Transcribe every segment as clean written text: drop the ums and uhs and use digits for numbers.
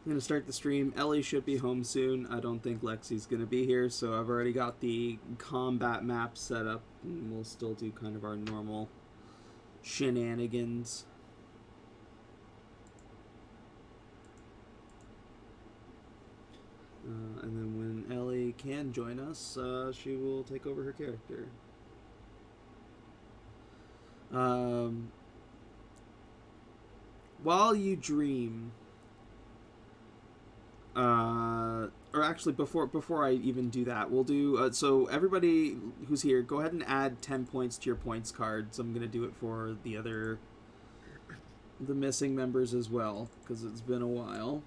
I'm gonna start the stream. Ellie should be home soon. I don't think Lexi's gonna be here, so I've already got the combat map set up, and we'll still do kind of our normal shenanigans. And then when Ellie can join us, she will take over her character. While you dream, or actually before I even do that, we'll do so everybody who's here, go ahead and add 10 points to your points cards. I'm gonna do it for the missing members as well, because it's been a while.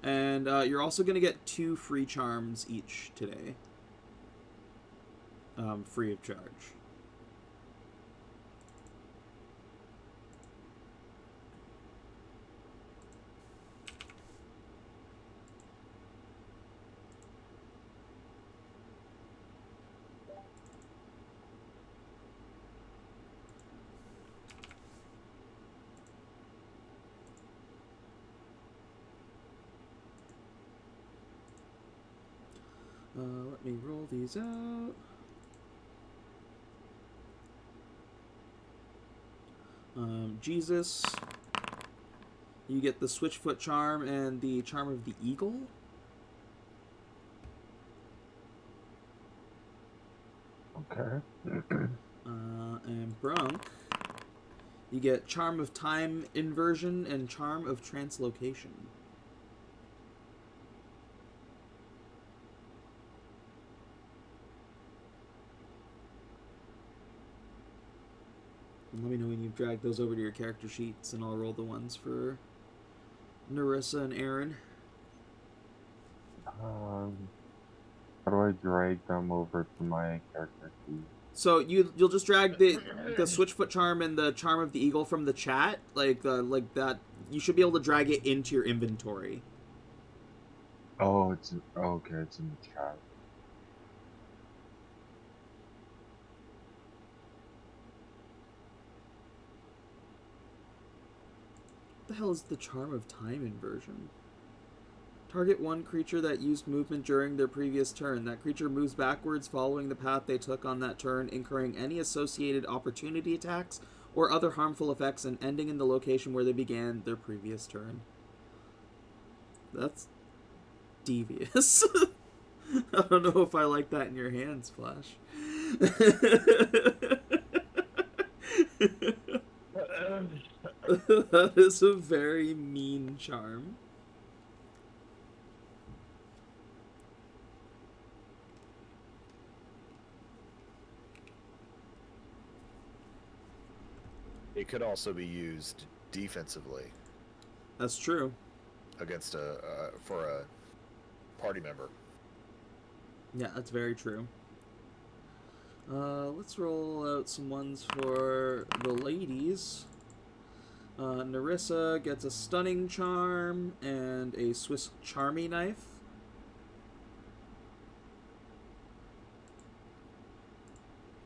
And you're also gonna get 2 free charms each today, free of charge. Let me roll these out. Jesus, you get the Switchfoot charm and the charm of the eagle. Okay. And Brunk, you get charm of time inversion and charm of translocation. And let me know when you've dragged those over to your character sheets, and I'll roll the ones for Nerissa and Erryn. How do I drag them over to my character sheet? So you'll just drag the Switchfoot charm and the charm of the eagle from the chat, like that. You should be able to drag it into your inventory. Oh, it's okay. It's in the chat. What the hell is the charm of time inversion? Target one creature that used movement during their previous turn. That creature moves backwards following the path they took on that turn, incurring any associated opportunity attacks or other harmful effects and ending in the location where they began their previous turn. That's devious. I don't know if I like that in your hands, Flash. That is a very mean charm. It could also be used defensively. That's true. Against for a party member. Yeah, that's very true. Let's roll out some ones for the ladies. Nerissa gets a stunning charm and a Swiss charmy knife.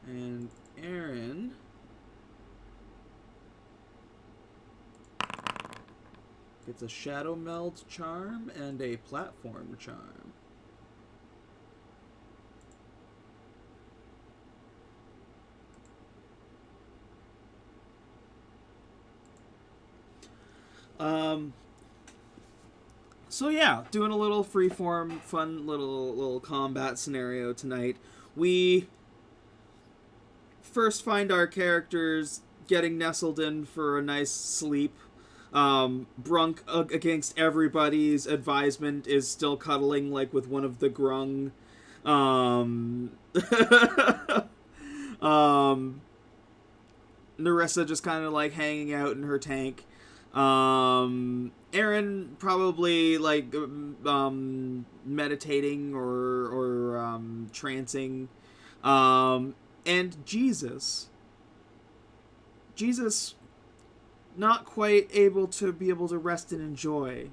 And Erryn gets a shadow meld charm and a platform charm. So yeah, doing a little freeform, fun little combat scenario tonight. We first find our characters getting nestled in for a nice sleep. Brunk, against everybody's advisement, is still cuddling like with one of the grung. Nerissa just kind of like hanging out in her tank. Erryn probably like meditating or trancing. And Jesus not quite able to rest and enjoy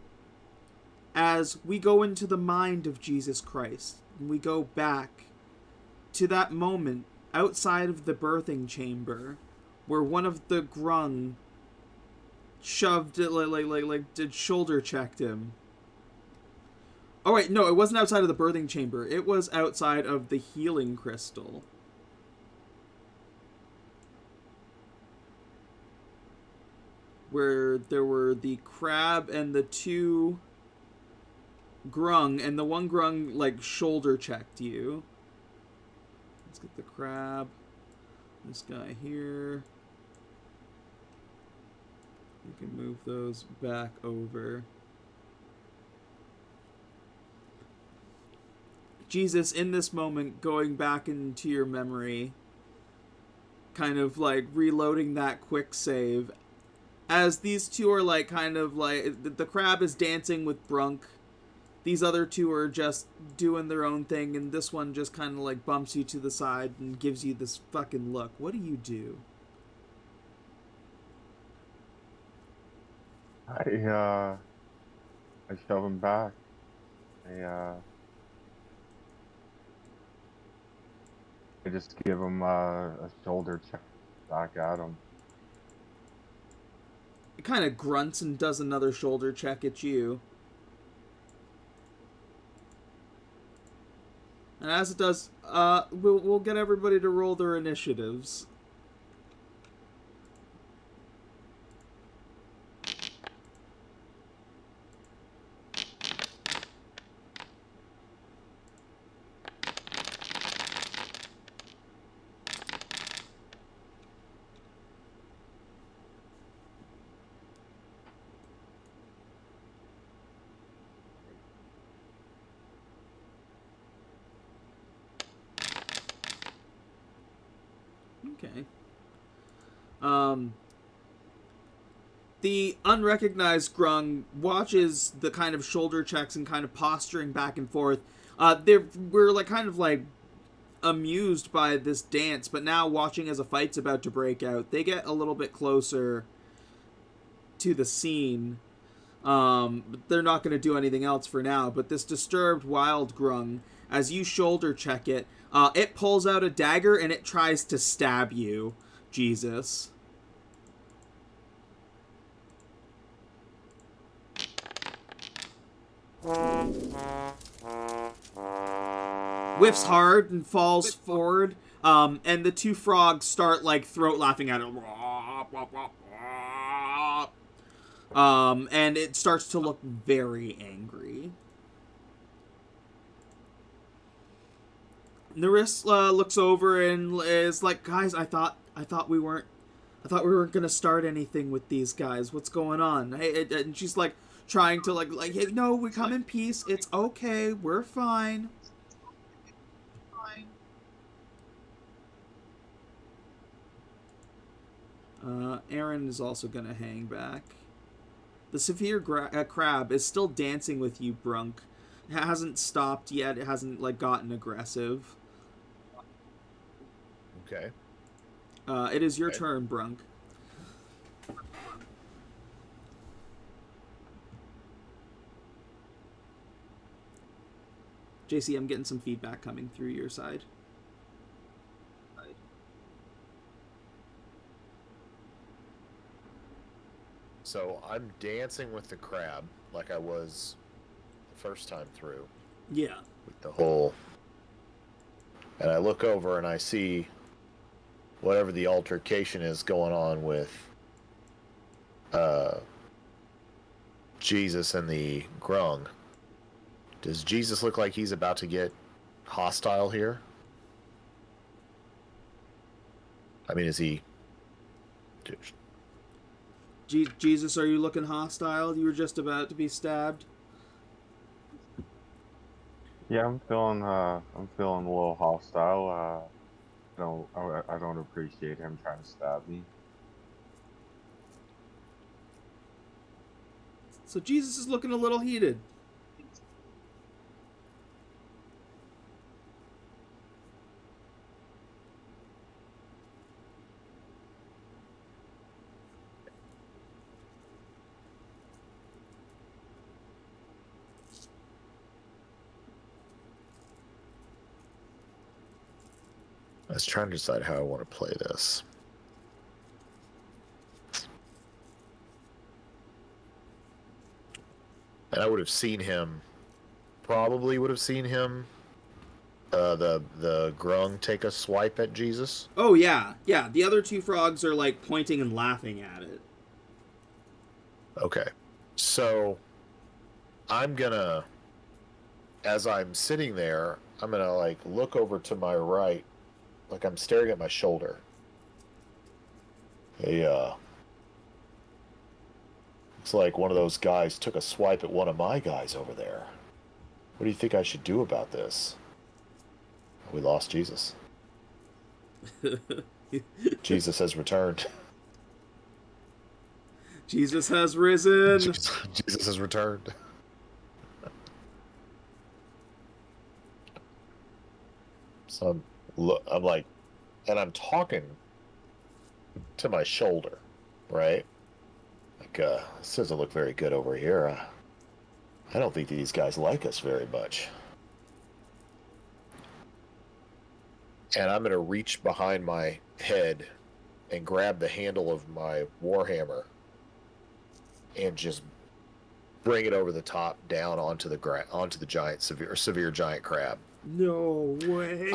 as we go into the mind of Jesus Christ. We go back to that moment outside of the birthing chamber where one of the grung shoved it, did shoulder checked him. Oh wait, no, it wasn't outside of the birthing chamber. It was outside of the healing crystal. Where there were the crab and the 2 grung, and the one grung, like, shoulder checked you. Let's get the crab. This guy here. You can move those back over. Jesus, in this moment, going back into your memory, kind of like reloading that quick save, as these 2 are like kind of like, the crab is dancing with Brunk. These other 2 are just doing their own thing, and this one just kind of like bumps you to the side and gives you this fucking look. What do you do? I shove him back. I just give him a shoulder check back at him. It kind of grunts and does another shoulder check at you. And as it does, we'll get everybody to roll their initiatives. Okay. The unrecognized grung watches the kind of shoulder checks and kind of posturing back and forth. We're like kind of like amused by this dance, but now watching as a fight's about to break out, they get a little bit closer to the scene. But they're not going to do anything else for now. But this disturbed wild grung, as you shoulder check it, it pulls out a dagger and it tries to stab you, Jesus. Whiffs hard and falls forward, and the 2 frogs start like throat laughing at it. And it starts to look very angry. Nerissa looks over and is like, "Guys, I thought we weren't gonna start anything with these guys. What's going on?" Hey, and she's like trying to like, "Hey, no, we come in peace. It's okay. We're fine." Erryn is also gonna hang back. The severe crab is still dancing with you, Brunk. It hasn't stopped yet. It hasn't like gotten aggressive. Okay. It is your turn, Brunk. JC, I'm getting some feedback coming through your side. So I'm dancing with the crab like I was the first time through. Yeah. With the whole... And I look over and I see whatever the altercation is going on with Jesus and the grung. Does Jesus look like he's about to get hostile here? I mean, is he... Jesus, are you looking hostile? You were just about to be stabbed. Yeah, I'm feeling a little hostile. I don't appreciate him trying to stab me. So Jesus is looking a little heated. I was trying to decide how I want to play this. And I would have seen him, probably would have seen him, the grung take a swipe at Jesus. Oh, yeah. Yeah, the other two frogs are, like, pointing and laughing at it. Okay. So, I'm gonna, as I'm sitting there, I'm gonna, like, look over to my right, like I'm staring at my shoulder. Looks like one of those guys took a swipe at one of my guys over there. What do you think I should do about this? We lost Jesus. Jesus has returned. Jesus has risen. Jesus has returned. So I'm like, and I'm talking to my shoulder, right? Like, this doesn't look very good over here. I don't think these guys like us very much. And I'm going to reach behind my head and grab the handle of my warhammer and just bring it over the top down onto the giant severe giant crab. No way.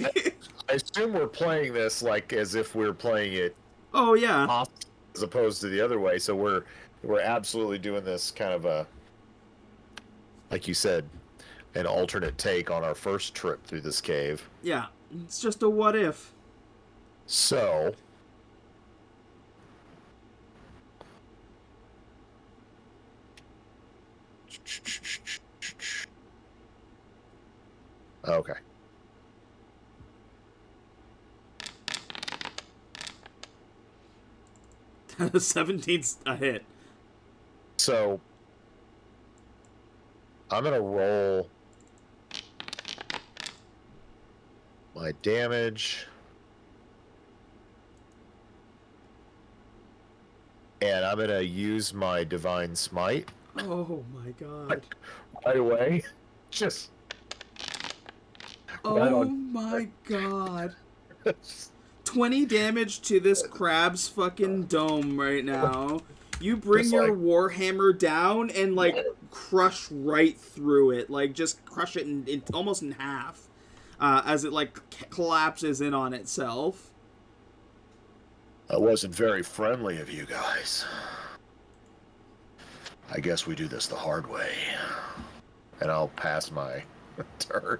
I assume we're playing this like as if we're playing it. Oh yeah. As opposed to the other way, so we're absolutely doing this kind of a, like you said, an alternate take on our first trip through this cave. Yeah, it's just a what if. So, okay. The 17's a hit. So, I'm going to roll my damage. And I'm going to use my Divine Smite. Oh my god. Right away. Just. Oh my god. 20 damage to this crab's fucking dome right now. You bring Just your like- warhammer down and, like, crush right through it. Like, just crush it in almost in half. As it, like, collapses in on itself. That wasn't very friendly of you guys. I guess we do this the hard way. And I'll pass my turn.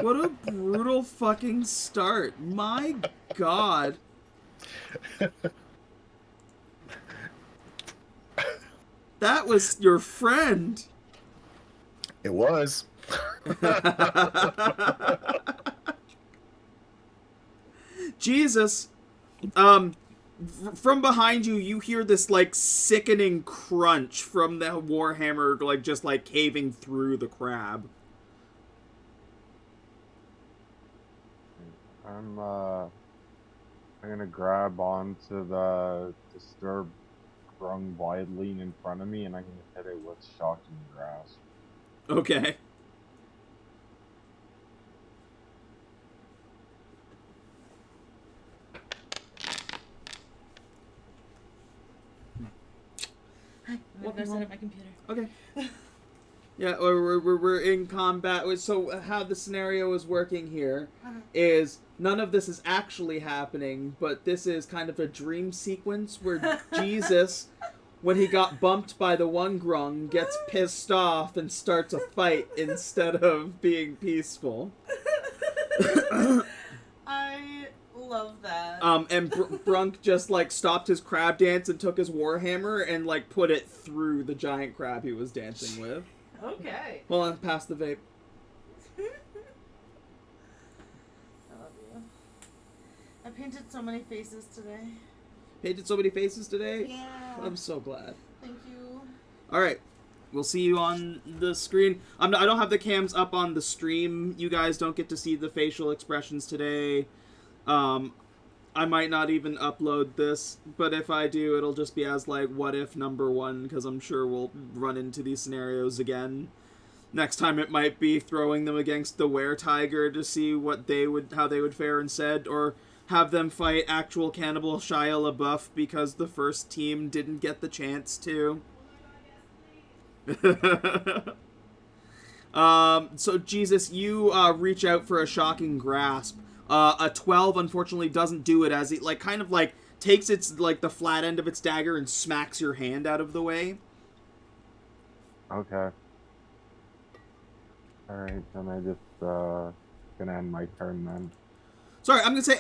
What a brutal fucking start. My god. That was your friend. It was. Jesus. From behind you, you hear this, like, sickening crunch from the warhammer, like, just, like, caving through the crab. I'm gonna grab onto the disturbed grung wildling in front of me, and I'm gonna hit it with shocking grasp. Okay. Hi, I'm gonna go set up my computer. Okay. Yeah, we're in combat. So how the scenario is working here is none of this is actually happening, but this is kind of a dream sequence where Jesus, when he got bumped by the one grung, gets pissed off and starts a fight instead of being peaceful. I love that. And Brunk just, like, stopped his crab dance and took his warhammer and, like, put it through the giant crab he was dancing with. Okay. Hold on, pass the vape. I love you. I painted so many faces today. Painted so many faces today? Yeah. I'm so glad. Thank you. Alright. We'll see you on the screen. I don't have the cams up on the stream. You guys don't get to see the facial expressions today. I might not even upload this, but if I do, it'll just be as, like, what if number 1, because I'm sure we'll run into these scenarios again. Next time it might be throwing them against the were-tiger to see how they would fare instead, or have them fight actual cannibal Shia LaBeouf because the first team didn't get the chance to. So Jesus, you reach out for a shocking grasp. A 12 unfortunately doesn't do it, as it like kind of like takes its like the flat end of its dagger and smacks your hand out of the way. Okay. Alright, then I just gonna end my turn then. Sorry, I'm gonna say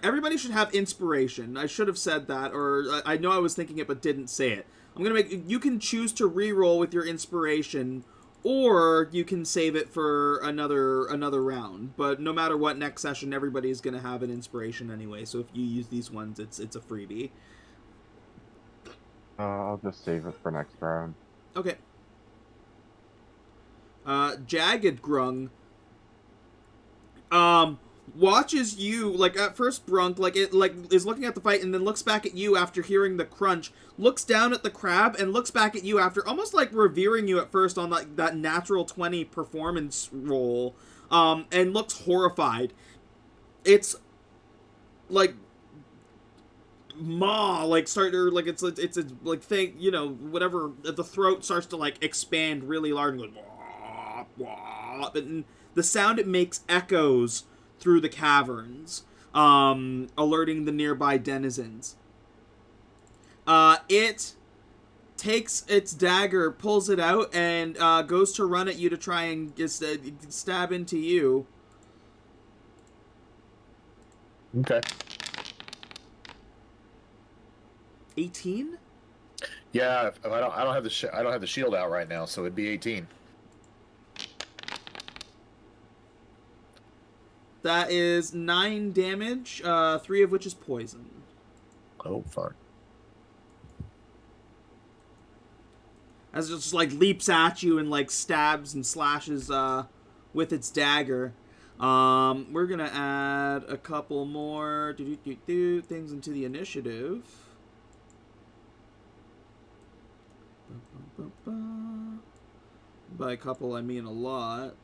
everybody should have inspiration. I should have said that, or I know I was thinking it but didn't say it. I'm gonna make you can choose to re-roll with your inspiration, or you can save it for another round. But no matter what, next session everybody's gonna have an inspiration anyway. So if you use these ones, it's a freebie. I'll just save it for next round. Okay. Jagged Grung watches you, like, at first Brunk, like, it, like, is looking at the fight and then looks back at you after hearing the crunch, looks down at the crab and looks back at you after almost, like, revering you at first on, like, that natural 20 performance roll, and looks horrified. It's, like, like, it's a, like, thing, you know, whatever, the throat starts to, like, expand really large and goes, wah, wah, and the sound it makes echoes through the caverns, alerting the nearby denizens. It takes its dagger, pulls it out, and goes to run at you to try and stab into you. Okay. 18? Yeah, I don't have the shield out right now, so it'd be 18. That is 9 damage, 3 of which is poison. Oh, fun. As it just, like, leaps at you and, like, stabs and slashes with its dagger. We're gonna add a couple more things into the initiative. By a couple, I mean a lot.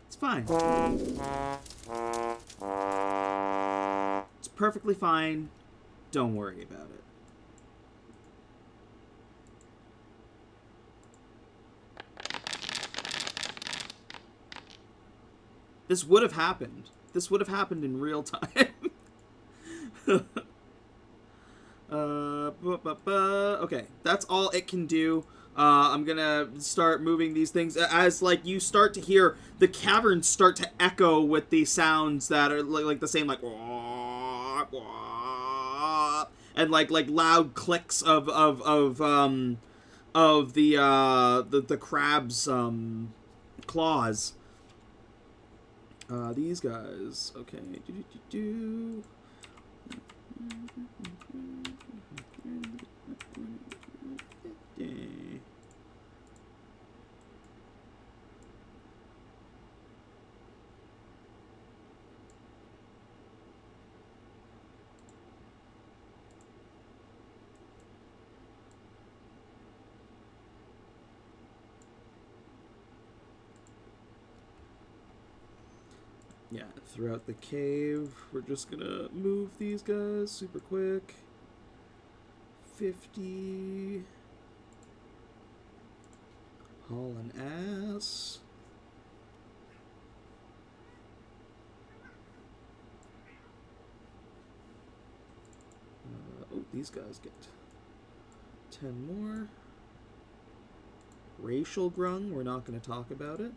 It's fine. It's perfectly fine. Don't worry about it. This would have happened. This would have happened in real time. Okay, that's all it can do. I'm gonna start moving these things as, like, you start to hear the caverns start to echo with the sounds that are like the same, like, wah, wah, and like loud clicks of the crab's claws. These guys. Okay. Yeah, throughout the cave, we're just gonna move these guys super quick. 50. Haul an ass. Oh, these guys get 10 more. Racial grung, we're not going to talk about it.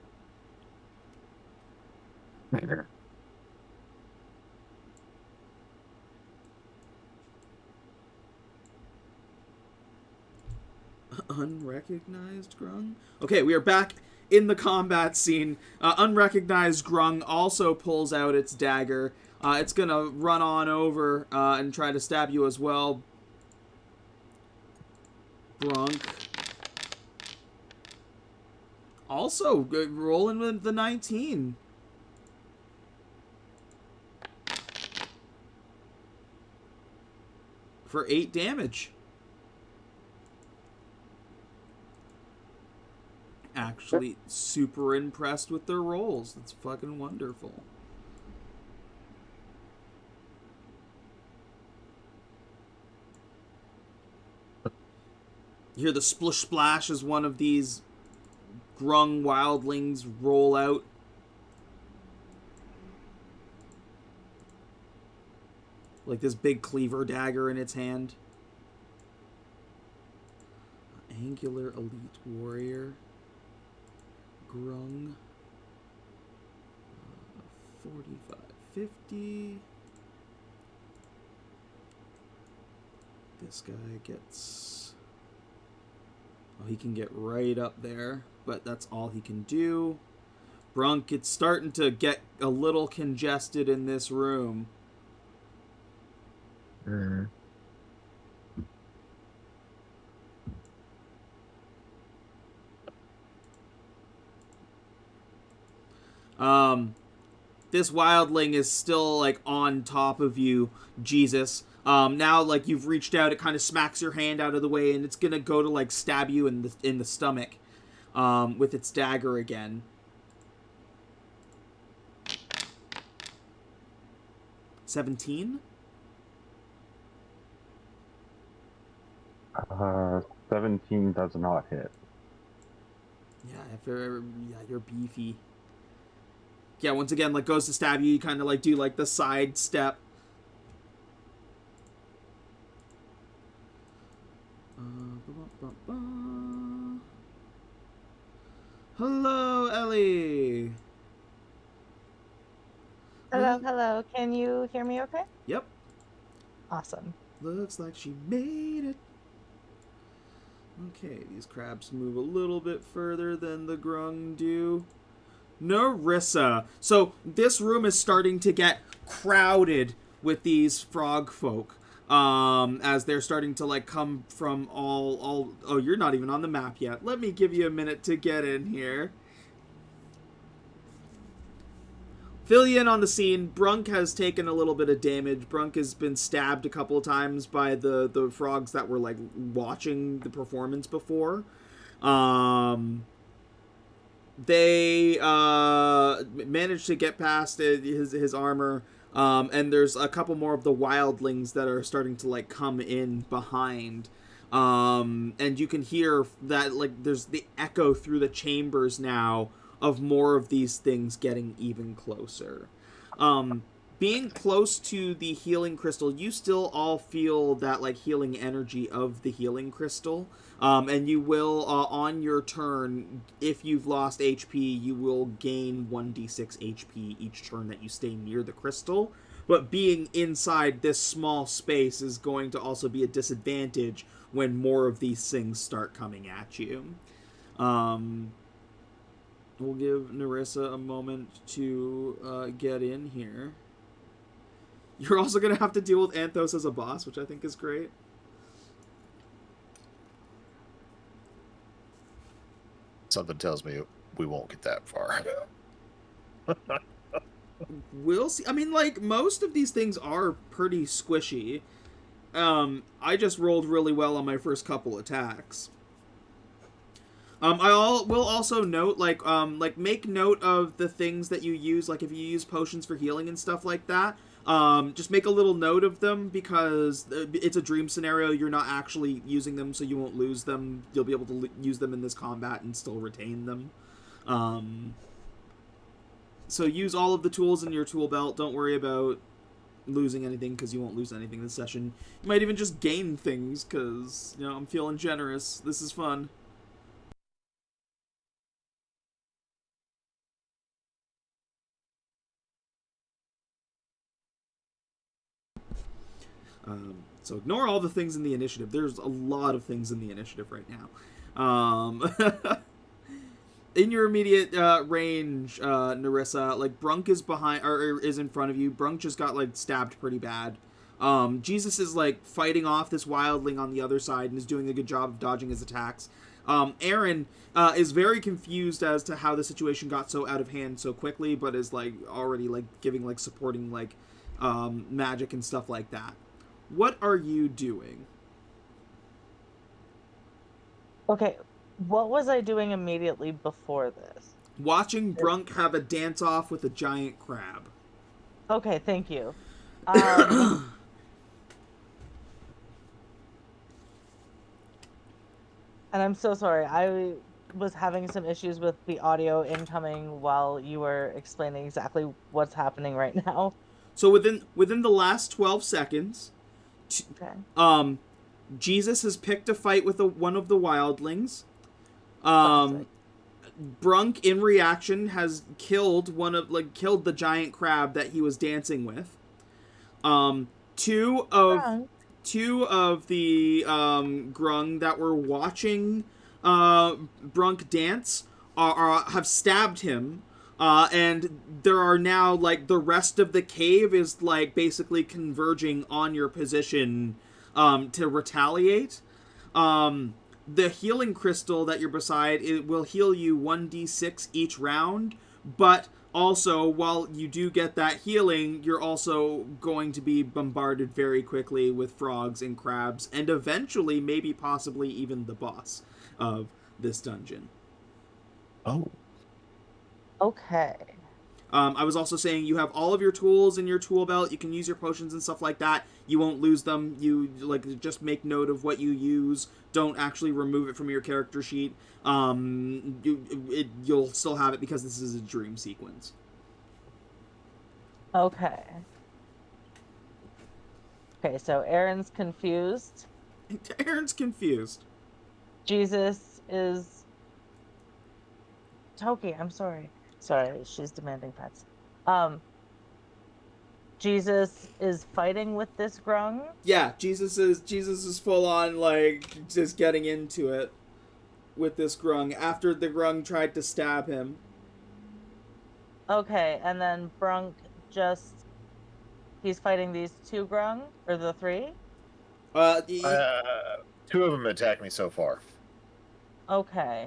Unrecognized grung. Okay, we are back in the combat scene. Unrecognized grung also pulls out its dagger. It's gonna run on over and try to stab you as well. Brunk. Also rolling with the 19. for 8 damage. Actually, super impressed with their rolls. That's fucking wonderful. You hear the splush splash as one of these grung wildlings roll out. Like this big cleaver dagger in its hand. Angular elite warrior. Grung. 45, 50. This guy gets... Oh, he can get right up there, but that's all he can do. Brunk, it's starting to get a little congested in this room. Mm. This wildling is still, like, on top of you, Jesus. Now, like, you've reached out, it kind of smacks your hand out of the way, and it's gonna go to, like, stab you in the stomach, with its dagger again. $17? 17 does not hit. Yeah, you're beefy. Yeah, once again, like, goes to stab you, you kind of, like, do, like, the side step. Hello, Ellie! Hello. Can you hear me okay? Yep. Awesome. Looks like she made it. Okay, these crabs move a little bit further than the grung do. Nerissa. So this room is starting to get crowded with these frog folk. As they're starting to, like, come from all... Oh, you're not even on the map yet. Let me give you a minute to get in here. Fill you in on the scene. Brunk has taken a little bit of damage. Brunk has been stabbed a couple of times by the frogs that were, like, watching the performance before. They managed to get past his armor. And there's a couple more of the wildlings that are starting to, like, come in behind. And you can hear that, like, there's the echo through the chambers now of more of these things getting even closer. Being close to the healing crystal, you still all feel that, like, healing energy of the healing crystal. And you will, on your turn, if you've lost HP, you will gain 1d6 HP each turn that you stay near the crystal. But being inside this small space is going to also be a disadvantage when more of these things start coming at you. We'll give Nerissa a moment to get in here. You're also going to have to deal with Anthos as a boss, which I think is great. Something tells me we won't get that far. We'll see. I mean, like, most of these things are pretty squishy. I just rolled really well on my first couple attacks. Will also note, like, make note of the things that you use, like, if you use potions for healing and stuff like that. Just make a little note of them, because it's a dream scenario. You're not actually using them, so you won't lose them. You'll be able to use them in this combat and still retain them. So use all of the tools in your tool belt. Don't worry about losing anything, because you won't lose anything this session. You might even just gain things, because, you know, I'm feeling generous. This is fun. So ignore all the things in the initiative. There's a lot of things in the initiative right now. In your immediate range, Nerissa, like, Brunk is behind, or is in front of you. Brunk just got, like, stabbed pretty bad. Jesus is, like, fighting off this wildling on the other side and is doing a good job of dodging his attacks. Erryn is very confused as to how the situation got so out of hand so quickly, but is, like, already, like, giving, like, supporting, like, magic and stuff like that. what are you doing? Okay, what was I doing immediately before this? Watching Brunk have a dance-off with a giant crab. Okay, thank you. And I'm so sorry. I was having some issues with the audio incoming while you were explaining exactly what's happening right now. So within the last 12 seconds, Okay. Jesus has picked a fight with one of the wildlings. Classic. Brunk, in reaction, has killed killed the giant crab that he was dancing with. Two of the grung that were watching Brunk dance have stabbed him. And there are now, like, the rest of the cave is, like, basically converging on your position to retaliate. The healing crystal that you're beside, it will heal you 1d6 each round, but also, while you do get that healing, you're also going to be bombarded very quickly with frogs and crabs, and eventually, maybe possibly even the boss of this dungeon. Oh. Okay. I was also saying you have all of your tools in your tool belt. You can use your potions and stuff like that. You won't lose them. You just make note of what you use. Don't actually remove it from your character sheet. You'll still have it because this is a dream sequence. Okay. Okay, so Erryn's confused. Erryn's confused. Jesus is... Toki, I'm sorry. Sorry, she's demanding pets. Jesus is fighting with this grung? Yeah, Jesus is full on, like, just getting into it with this grung after the grung tried to stab him. Okay, and then Brunk he's fighting these two grung? Or the three? Two of them attacked me so far. Okay.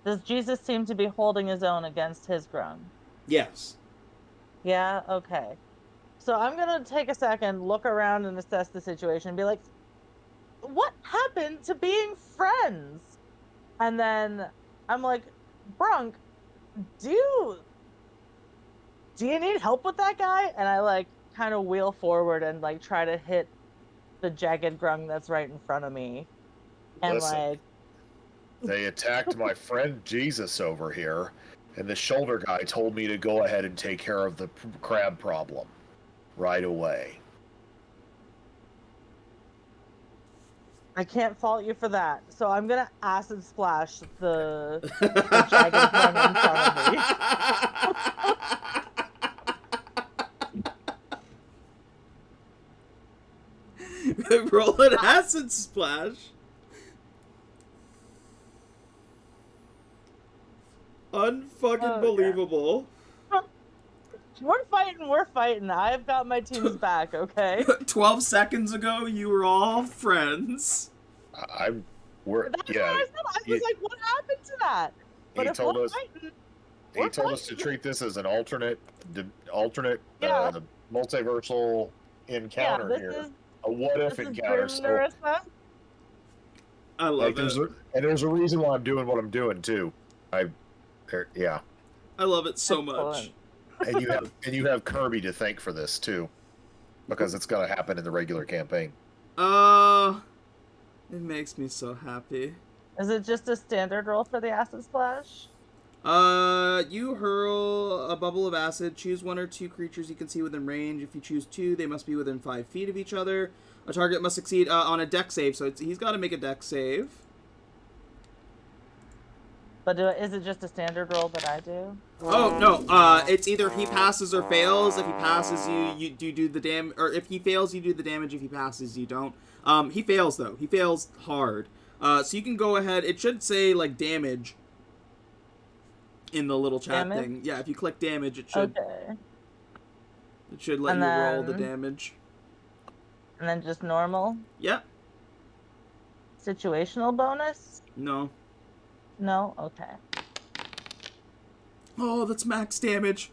Does Jesus seem to be holding his own against his grung? Yes. Yeah? Okay. So I'm gonna take a second, look around and assess the situation and be like, what happened to being friends? And then I'm like, Brunk, do you need help with that guy? And I, like, kind of wheel forward and, like, try to hit the jagged grung that's right in front of me. And Listen. like... They attacked my friend Jesus over here, and the shoulder guy told me to go ahead and take care of the crab problem right away. I can't fault you for that. So I'm gonna acid splash the jagged grung in front of me. Roll an acid splash. Unfucking believable. Yeah. We're fighting. I've got my team's back, okay? 12 seconds ago, you were all friends. That's what I said. I was like, what happened to that? But he told us to treat this as an alternate multiversal encounter here. A what-if encounter. Nerissa. I love it. And there's a reason why I'm doing what I'm doing, too. Yeah. I love it so much. And you have Kirby to thank for this too, because it's gonna happen in the regular campaign. It makes me so happy. Is it just a standard roll for the acid splash? You hurl a bubble of acid. Choose one or two creatures you can see within range. If you choose two, they must be within 5 feet of each other. A target must succeed on a dex save, so he's got to make a dex save. But is it just a standard roll that I do? Oh, no. It's either he passes or fails. If he passes, you do the damage. Or if he fails, you do the damage. If he passes, you don't. He fails, though. He fails hard. So you can go ahead. It should say, like, damage in the little chat thing. Yeah, if you click damage, it should... Okay. It should let you roll the damage. And then just normal? Yep. Situational bonus? No. No? Okay. Oh, that's max damage.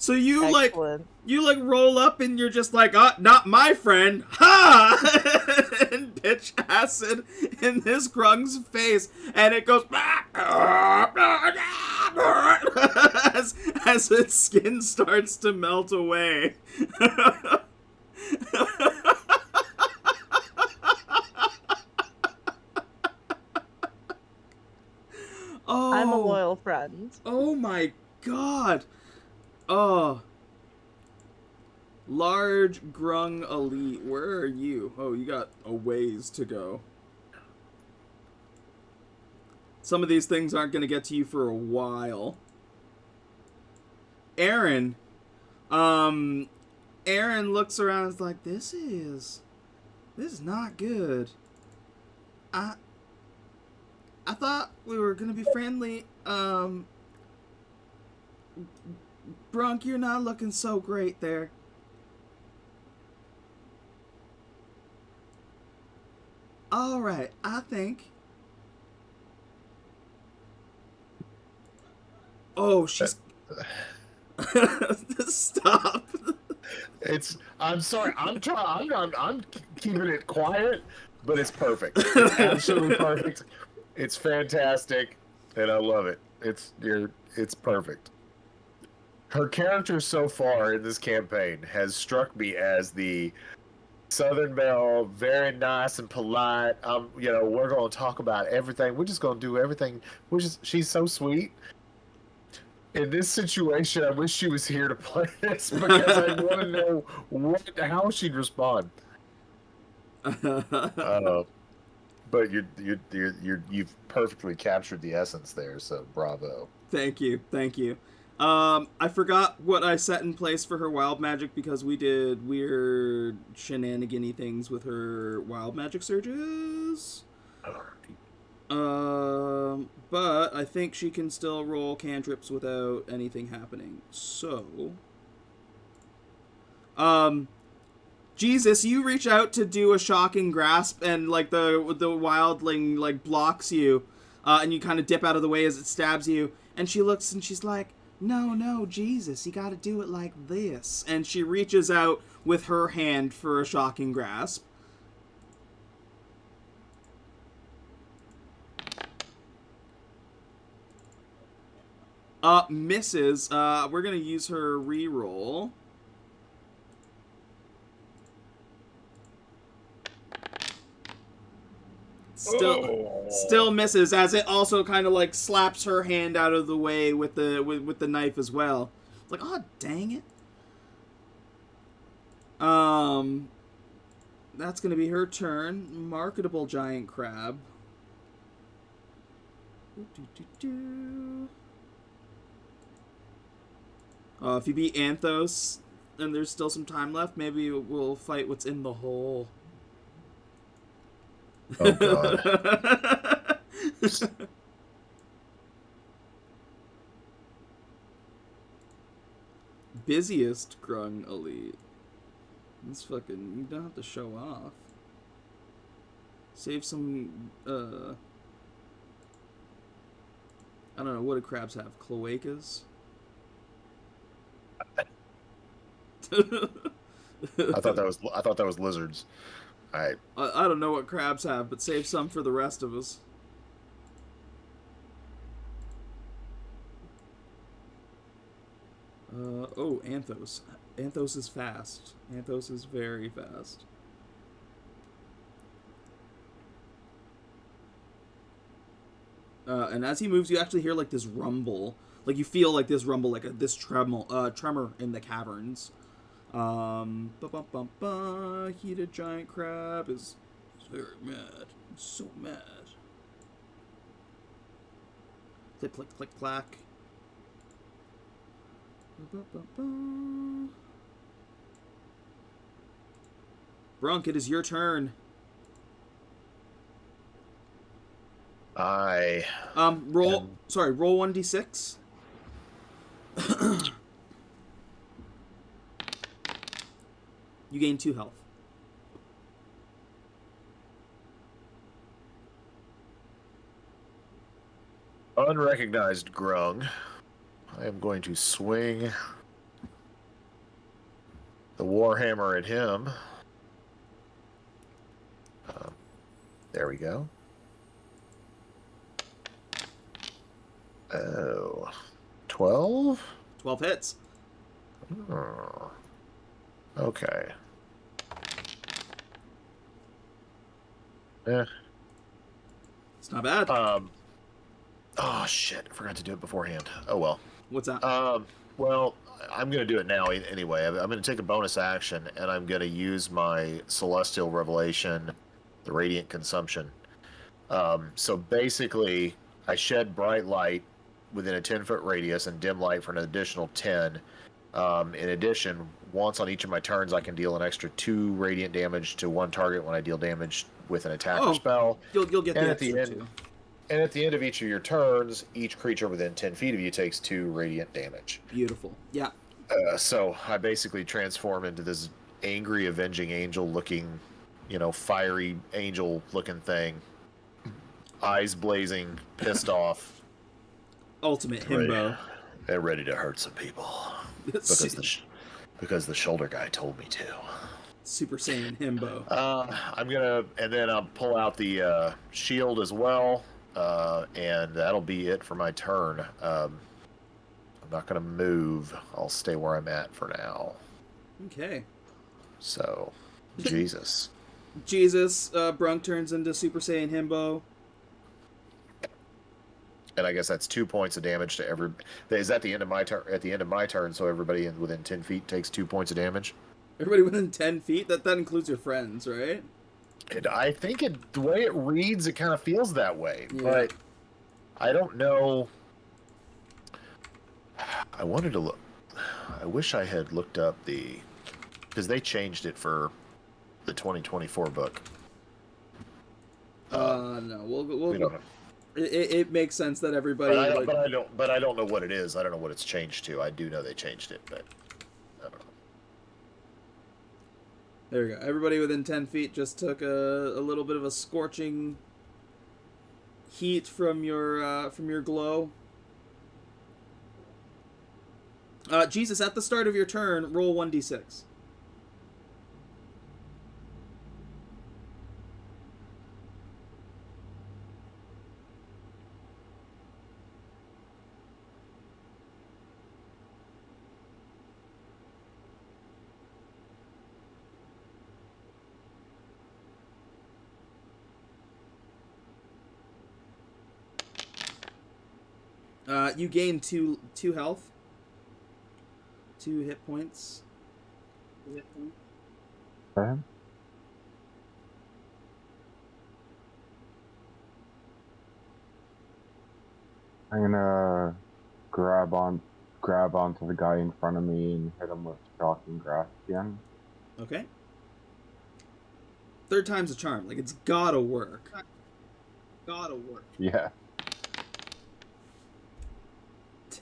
So you Excellent. like roll up and you're just like, not my friend, ha! And pitch acid in this Grung's face, and it goes as its skin starts to melt away. Oh, I'm a loyal friend. oh my god. Oh. Large Grung Elite, where are you? Oh, you got a ways to go. Some of these things aren't going to get to you for a while. Erryn. Erryn looks around and is like, this is not good. I thought we were going to be friendly. Brunk, you're not looking so great there. Alright, I think... Oh, she's... Stop. I'm sorry. I'm keeping it quiet, but it's perfect. It's absolutely perfect. It's fantastic, and I love it. It's perfect. Her character so far in this campaign has struck me as the Southern Belle, very nice and polite. We're going to talk about everything. We're just going to do everything. She's so sweet. In this situation, I wish she was here to play this because I want to know how she'd respond. But you've perfectly captured the essence there. So bravo. Thank you. I forgot what I set in place for her wild magic because we did weird shenanigan-y things with her wild magic surges. But I think she can still roll cantrips without anything happening. So, Jesus, you reach out to do a shocking grasp, and like the wildling like blocks you, and you kind of dip out of the way as it stabs you. And she looks and she's like, "No, Jesus, you got to do it like this." And she reaches out with her hand for a shocking grasp. Misses. We're gonna use her reroll. Still misses, as it also kind of like slaps her hand out of the way with the knife as well. It's like, oh dang it. That's gonna be her turn. Marketable giant crab. If you beat Anthos and there's still some time left, maybe we'll fight what's in the hole. Oh, God. Busiest Grung Elite. This fucking... You don't have to show off. Save some... I don't know, what do crabs have? Cloacas? I thought that was lizards. I don't know what crabs have, but save some for the rest of us. Oh, Anthos. Anthos is fast. Anthos is very fast. And as he moves, you actually hear like this rumble. Like you feel like this rumble, like this tremor in the caverns. Heated giant crab is very mad. He's so mad. Click, click, click, clack. Brunk, it is your turn. Roll 1d6. You gain 2 health. Unrecognized Grung. I am going to swing the Warhammer at him. There we go. Oh, 12? 12 hits. Oh. Okay. It's not bad. Oh shit! I forgot to do it beforehand. Oh well. What's that? Well, I'm gonna do it now anyway. I'm gonna take a bonus action, and I'm gonna use my Celestial Revelation, the Radiant Consumption. So basically, I shed bright light within a 10-foot radius and dim light for an additional 10. In addition, once on each of my turns, I can deal an extra 2 radiant damage to one target when I deal damage with an attack or spell. You'll get And the at the extra end- 2. And at the end of each of your turns, each creature within 10 feet of you takes 2 radiant damage. Beautiful. Yeah. So I basically transform into this angry, avenging angel looking, fiery angel looking thing. Eyes blazing, pissed off. Ultimate Ready- himbo. They're ready to hurt some people. Because the shoulder guy told me to. Super Saiyan himbo. I'm gonna, and then I'll pull out the shield as well, and that'll be it for my turn. I'm not gonna move. I'll stay where I'm at for now. Okay. So, Jesus. Brunk turns into Super Saiyan himbo. And I guess that's 2 points of damage to every. Is that the end of my turn? At the end of my turn, so everybody within 10 feet takes 2 points of damage. Everybody within 10 feet? That includes your friends, right? And I think the way it reads, it kind of feels that way. Yeah. But I don't know. I wanted to look. I wish I had looked up because they changed it for the 2024 book. No. We don't know. It makes sense that everybody. But I don't know what it is. I don't know what it's changed to. I do know they changed it, but I don't know. There we go. Everybody within 10 feet just took a little bit of a scorching heat from your glow. Jesus, at the start of your turn, roll 1d6. You gain two health, 2 hit points. Okay. I'm gonna grab onto the guy in front of me and hit him with shocking grasp again. Okay. Third time's a charm. Like, it's gotta work. Yeah.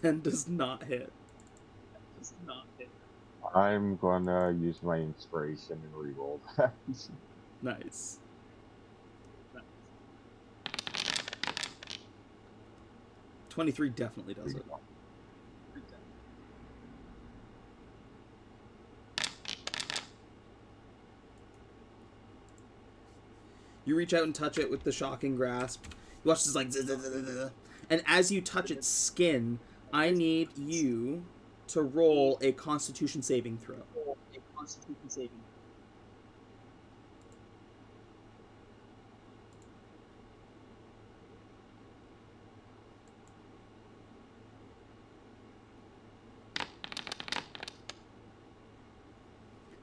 10 does not hit. I'm gonna use my inspiration and reroll that. Nice. 23 definitely does it. You reach out and touch it with the shocking grasp. You watch this like, and as you touch its skin, I need you to roll a Constitution saving throw.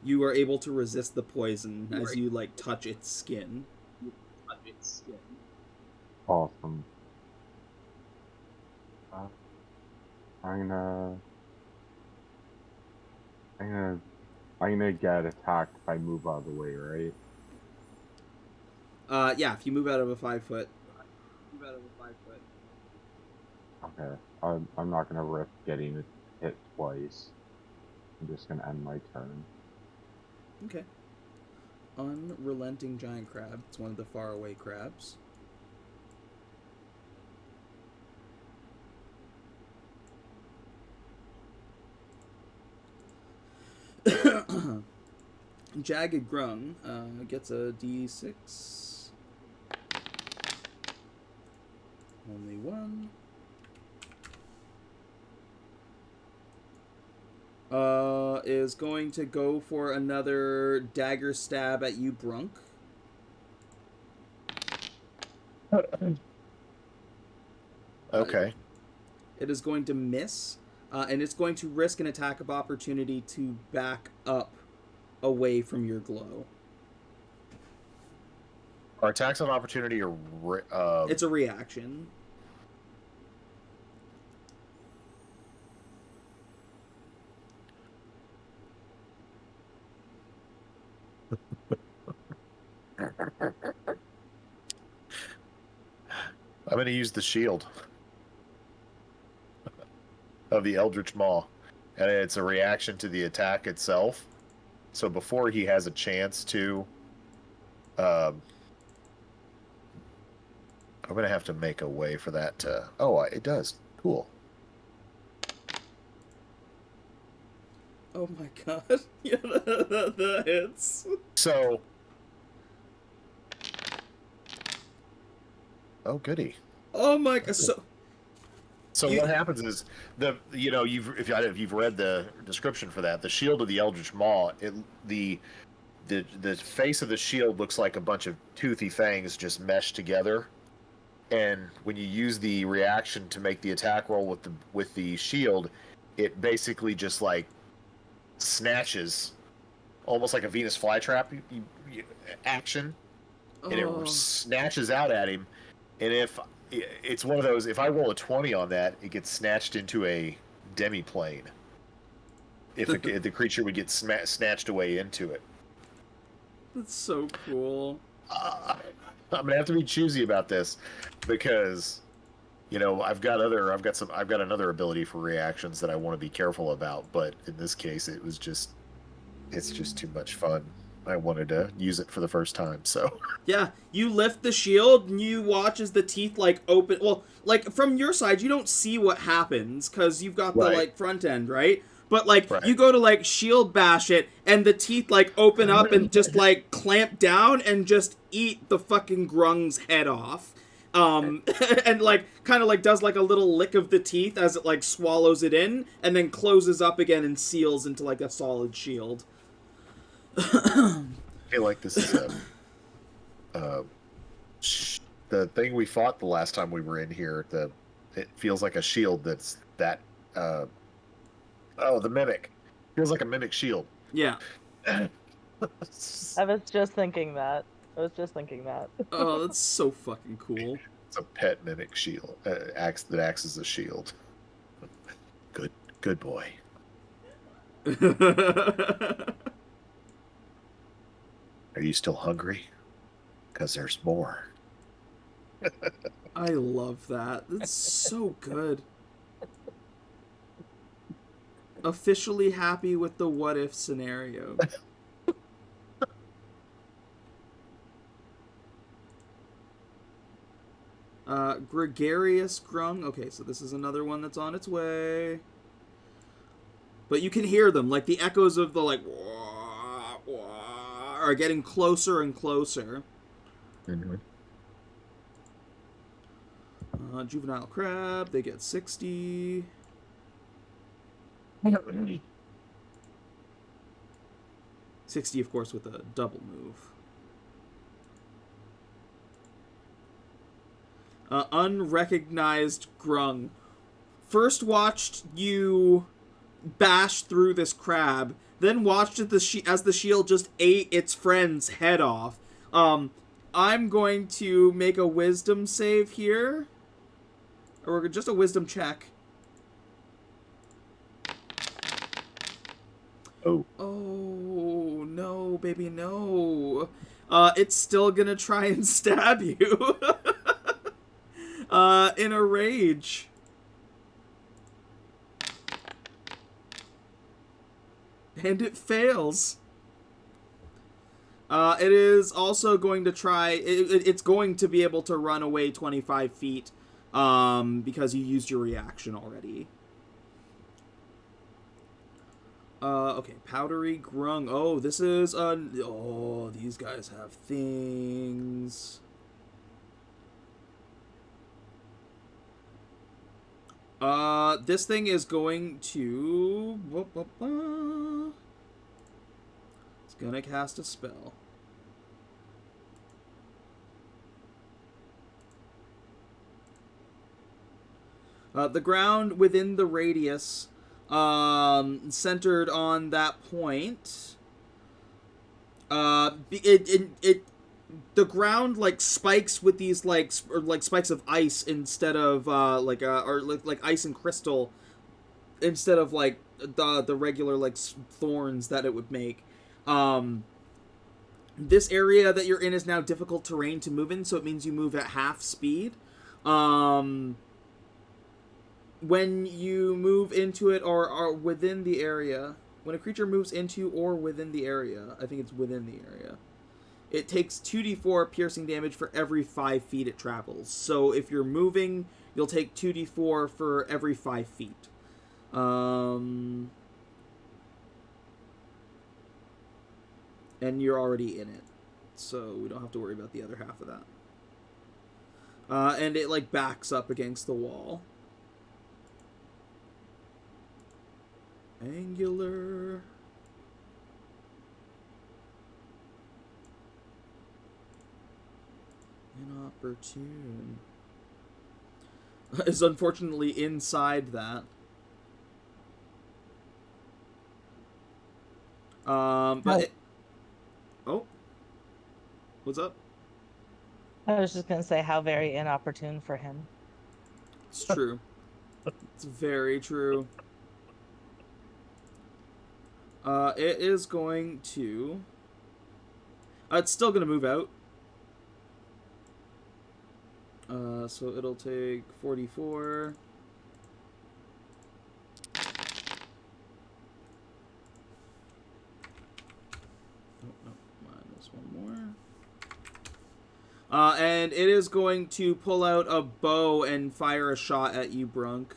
You are able to resist the poison as you like touch its skin. Awesome. I'm gonna get attacked if I move out of the way, right? Yeah, if you move out of a 5 foot. Okay. I'm not gonna risk getting hit twice. I'm just gonna end my turn. Okay. Unrelenting giant crab. It's one of the faraway crabs. Jagged Grung gets a D6. Only one. Is going to go for another dagger stab at you, Brunk. Okay. It is going to miss, and it's going to risk an attack of opportunity to back up away from your glow. Are attacks of opportunity or It's a reaction. I'm going to use the shield of the Eldritch Maw, and it's a reaction to the attack itself. So before he has a chance to, I'm going to have to make a way for that to. Oh, it does. Cool. Oh my god! Yeah, the hits. So. Oh, goody. Oh my god! So what happens is if you've read the description for that, the shield of the Eldritch Maw, the face of the shield looks like a bunch of toothy fangs just meshed together, and when you use the reaction to make the attack roll with the shield, it basically just like snatches, almost like a Venus flytrap action, and it snatches out at him. And if it's one of those, if I roll a 20 on that, it gets snatched into a demi-plane. If the creature would get snatched away into it. That's so cool. I'm gonna have to be choosy about this because, I've got another ability for reactions that I want to be careful about. But in this case, it's just too much fun. I wanted to use it for the first time, so. Yeah, you lift the shield and you watch as the teeth open. Well, from your side, you don't see what happens because you've got the front end, right? But Right. you go to shield bash it and the teeth open up and just clamp down and just eat the fucking Grung's head off. And kind of does a little lick of the teeth as it swallows it in and then closes up again and seals into a solid shield. I feel like this is the thing we fought the last time we were in here. It feels like a shield that's that. The mimic feels like a mimic shield. Yeah. I was just thinking that. Oh, that's so fucking cool. It's a pet mimic shield. That acts as a shield. Good boy. Are you still hungry? Because there's more. I love that. That's so good. Officially happy with the what if scenario. Gregarious Grung. Okay, so this is another one that's on its way. But you can hear them. The echoes of the wah, wah, are getting closer and closer. Mm-hmm. Juvenile Crab, they get 60. 60, of course, with a double move. Unrecognized Grung. First watched you bash through this crab, then watched as the shield just ate its friend's head off. I'm going to make a wisdom save here. Or just a wisdom check. Oh. Oh, no, baby, no. It's still gonna try and stab you. In a rage. And it fails. It is also going to try... It's going to be able to run away 25 feet. Because you used your reaction already. Okay, powdery grung. Oh, this is oh, these guys have things. This thing is going to it's gonna cast a spell. The ground within the radius, centered on that point, the ground like spikes with these like spikes of ice instead of like ice and crystal instead of like the regular like thorns that it would make. This area that you're in is now difficult terrain to move in, so it means you move at half speed. When you move into it or are within the area, when a creature moves into or within the area, I think it's within the area, it takes 2d4 piercing damage for every 5 feet it travels. So if you're moving, you'll take 2d4 for every 5 feet. And you're already in it, so we don't have to worry about the other half of that. And it like backs up against the wall. Angular. Inopportune. Is unfortunately inside that. But oh, what's up? I was just gonna say how very inopportune for him. It's true. It's very true. It is going to. It's still gonna move out. So it'll take 44. Minus one more. And it is going to pull out a bow and fire a shot at you, Brunk.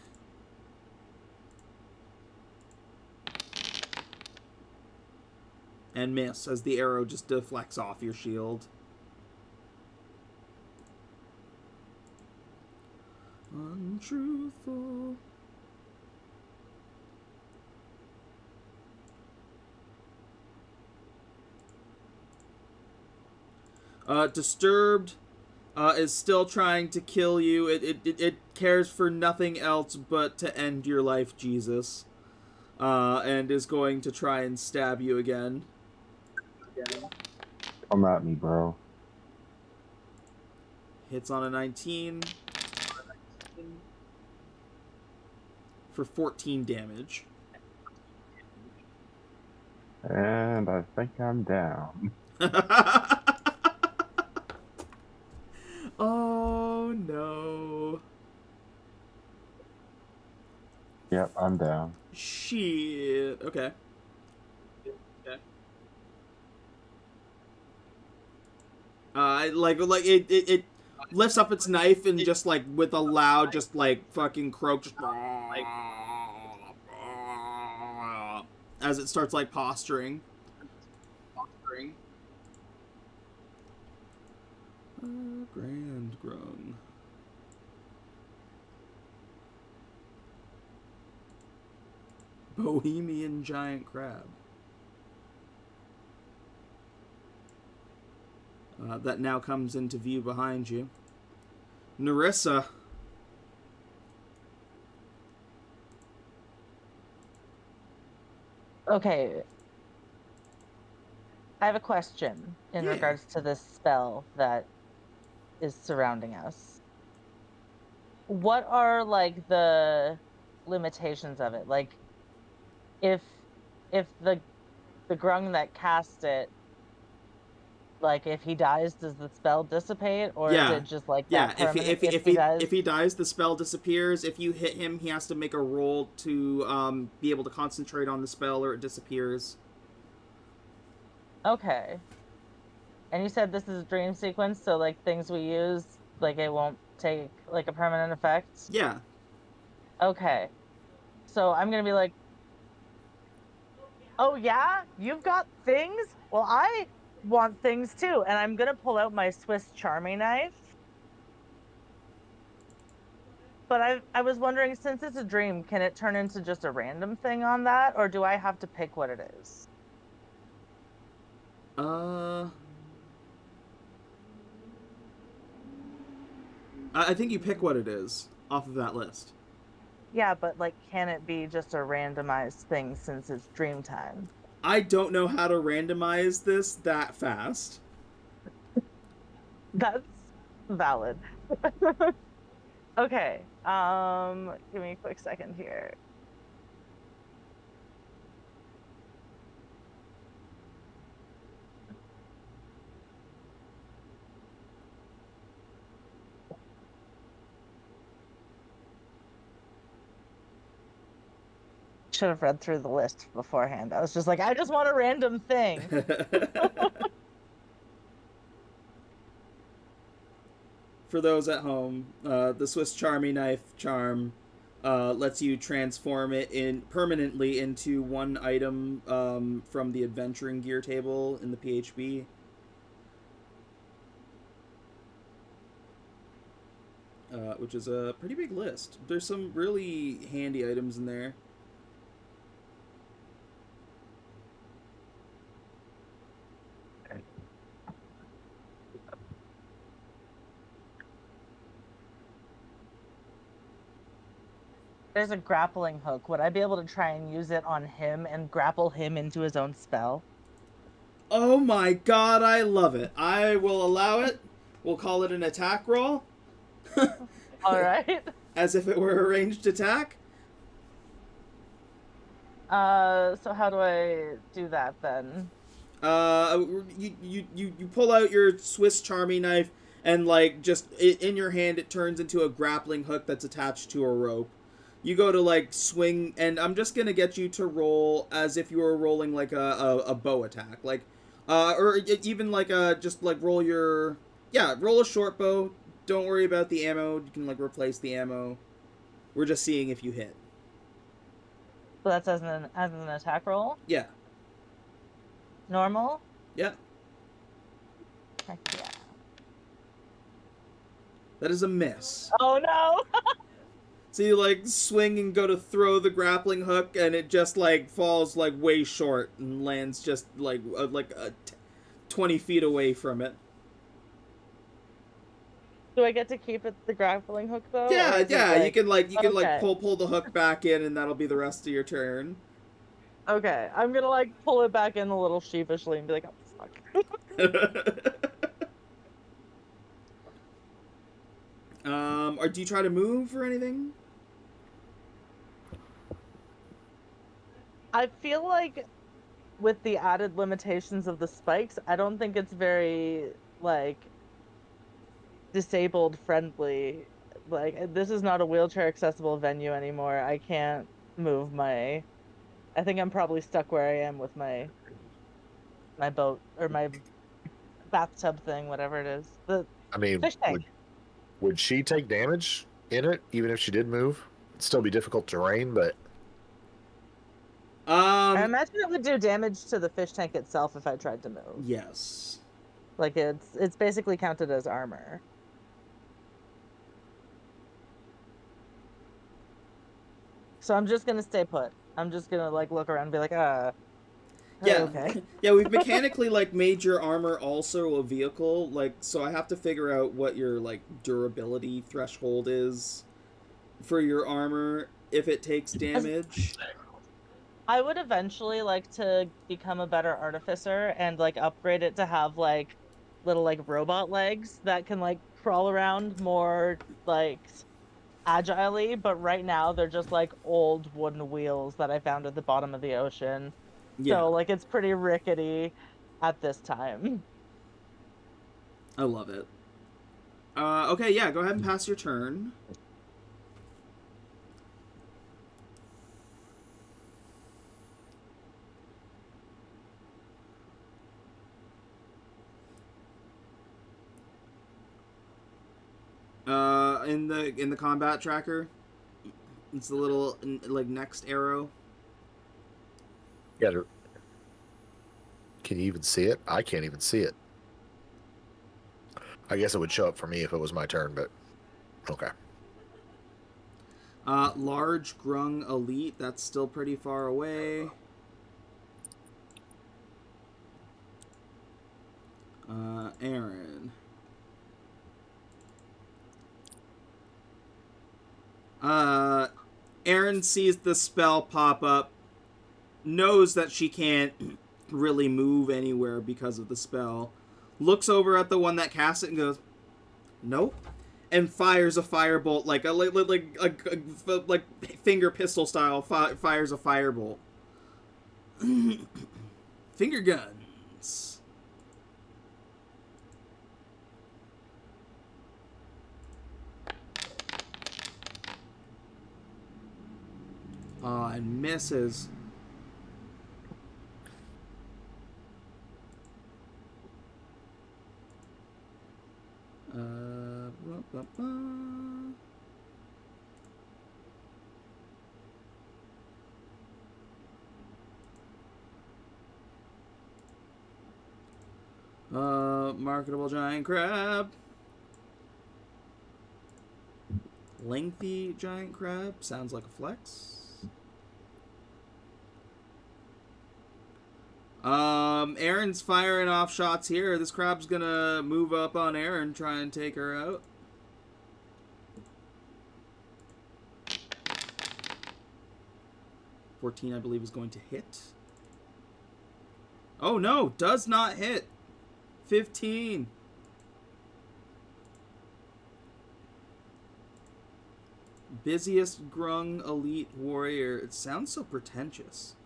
And miss as the arrow just deflects off your shield. Untruthful. Disturbed is still trying to kill you. It cares for nothing else but to end your life, Jesus. And is going to try and stab you again. Come at me, bro. Hits on a 19 for 14 damage. And I think I'm down. Oh no. Yep, I'm down. Shit. Okay. It lifts up its knife and just like with a loud just like fucking croak just like as it starts like posturing. Grand Grung. Bohemian giant crab. That now comes into view behind you. Nerissa. Okay. I have a question in regards to this spell that is surrounding us. What are like the limitations of it? Like if the grung that cast it, like if he dies, does the spell dissipate, or is it just like that permanent? If he dies, the spell disappears. If you hit him, he has to make a roll to be able to concentrate on the spell, or it disappears. Okay. And you said this is a dream sequence, so like things we use, like it won't take like a permanent effect? Yeah. Okay. So I'm gonna be like, Oh yeah, you've got things? Well, I want things too, and I'm gonna pull out my Swiss Charming knife. But I was wondering, since it's a dream, can it turn into just a random thing on that, or do I have to pick what it is? I think you pick what it is off of that list. Yeah, but like, can it be just a randomized thing since it's dream time? I don't know how to randomize this that fast. That's valid. Okay. Give me a quick second here. Should have read through the list beforehand. I was just like, I just want a random thing. For those at home, the Swiss Charming Knife charm lets you transform it permanently into one item from the adventuring gear table in the PHB. Which is a pretty big list. There's some really handy items in there. There's a grappling hook. Would I be able to try and use it on him and grapple him into his own spell? Oh my god, I love it. I will allow it. We'll call it an attack roll. All right. As if it were a ranged attack. So how do I do that then? You pull out your Swiss Charming knife and like just in your hand it turns into a grappling hook that's attached to a rope. You go to like swing, and I'm just gonna get you to roll as if you were rolling like a bow attack, like or even like just like roll a short bow. Don't worry about the ammo. You can like replace the ammo. We're just seeing if you hit. So that's as an attack roll? Yeah. Normal? Yeah. Heck yeah. That is a miss. Oh no! So you like swing and go to throw the grappling hook, and it just like falls like way short and lands just like 20 feet away from it. Do I get to keep it the grappling hook though? Yeah, you can Okay. pull the hook back in, and that'll be the rest of your turn. Okay, I'm gonna like pull it back in a little sheepishly and be like, oh fuck. Or do you try to move or anything? I feel like with the added limitations of the spikes, I don't think it's very like disabled friendly. Like, this is not a wheelchair accessible venue anymore. I can't move my I think I'm probably stuck where I am with my boat or my bathtub thing, whatever it is. The I mean, fish tank. would she take damage in it, even if she did move? It'd still be difficult terrain, but I imagine it would do damage to the fish tank itself if I tried to move. Yes. Like it's basically counted as armor. So I'm just gonna stay put. I'm just gonna like look around and be like, Yeah. okay. Yeah, we've mechanically like made your armor also a vehicle, like so I have to figure out what your like durability threshold is for your armor if it takes damage. I would eventually like to become a better artificer and like upgrade it to have like little like robot legs that can like crawl around more like agilely, but right now they're just like old wooden wheels that I found at the bottom of the ocean. Yeah. So like it's pretty rickety at this time. I love it. Okay, yeah, go ahead and pass your turn. In the combat tracker, it's the little like next arrow. yeah, Can you even see it? I can't even see it. I guess it would show up for me if it was my turn, but okay. Large Grung Elite, that's still pretty far away. Erryn. Erryn sees the spell pop up, knows that she can't really move anywhere because of the spell, looks over at the one that cast it and goes, nope, and fires a firebolt like finger pistol style. Fires a firebolt. Finger guns. And misses. Marketable giant crab. Lengthy giant crab. Sounds like a flex. Erryn's firing off shots here. This crab's gonna move up on Erryn, try and take her out. $14, I believe, is going to hit. Oh no, does not hit. 15. Busiest Grung Elite Warrior. It sounds so pretentious.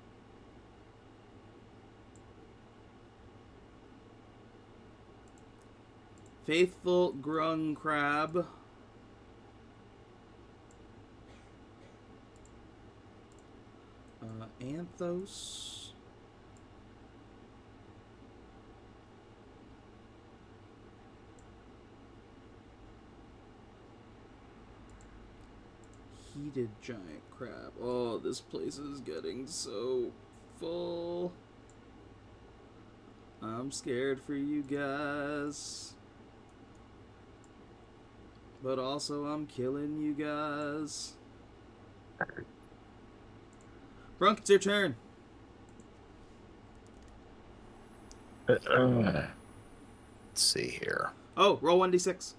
Faithful Grung Crab. Anthos. Heated giant crab. Oh, this place is getting so full. I'm scared for you guys. But also, I'm killing you guys. Brunk, it's your turn. Let's see here. Oh, roll 1d6.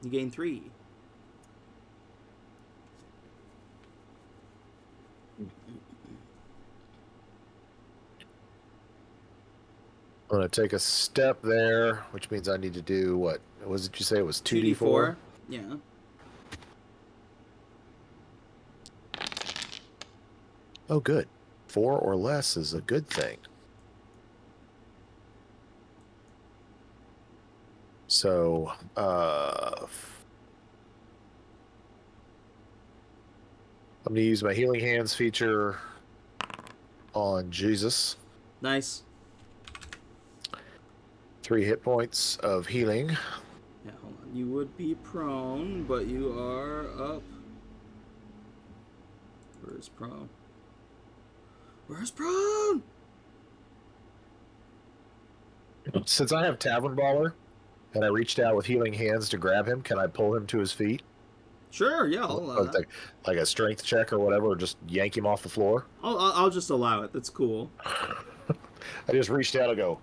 You gain 3. I'm going to take a step there, which means I need to do what? What did you say? It was 2d4? Yeah. Oh, good. 4 or less is a good thing. So, I'm going to use my Healing Hands feature on Jesus. Nice. 3 hit points of healing. Yeah, hold on. You would be prone, but you are up. Where's prone? Where's prone? Since I have Tavern Baller, and I reached out with Healing Hands to grab him, can I pull him to his feet? Sure, yeah, I'll allow that. Like a strength check or whatever, or just yank him off the floor? I'll just allow it. That's cool. I just reached out and go,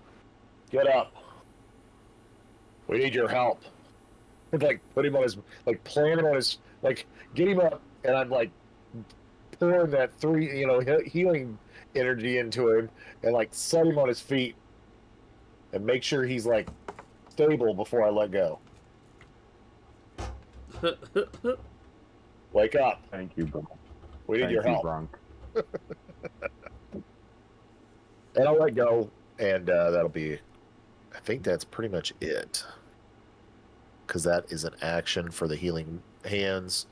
get up. We need your help. And like put him on his, like plant him on his, like get him up, and I'm like pouring that healing energy into him, and like set him on his feet, and make sure he's like stable before I let go. Wake up. Thank you, Brunk. We need your help. Brunk. And I'll let go, and that'll be, I think that's pretty much it. Because that is an action for the Healing Hands.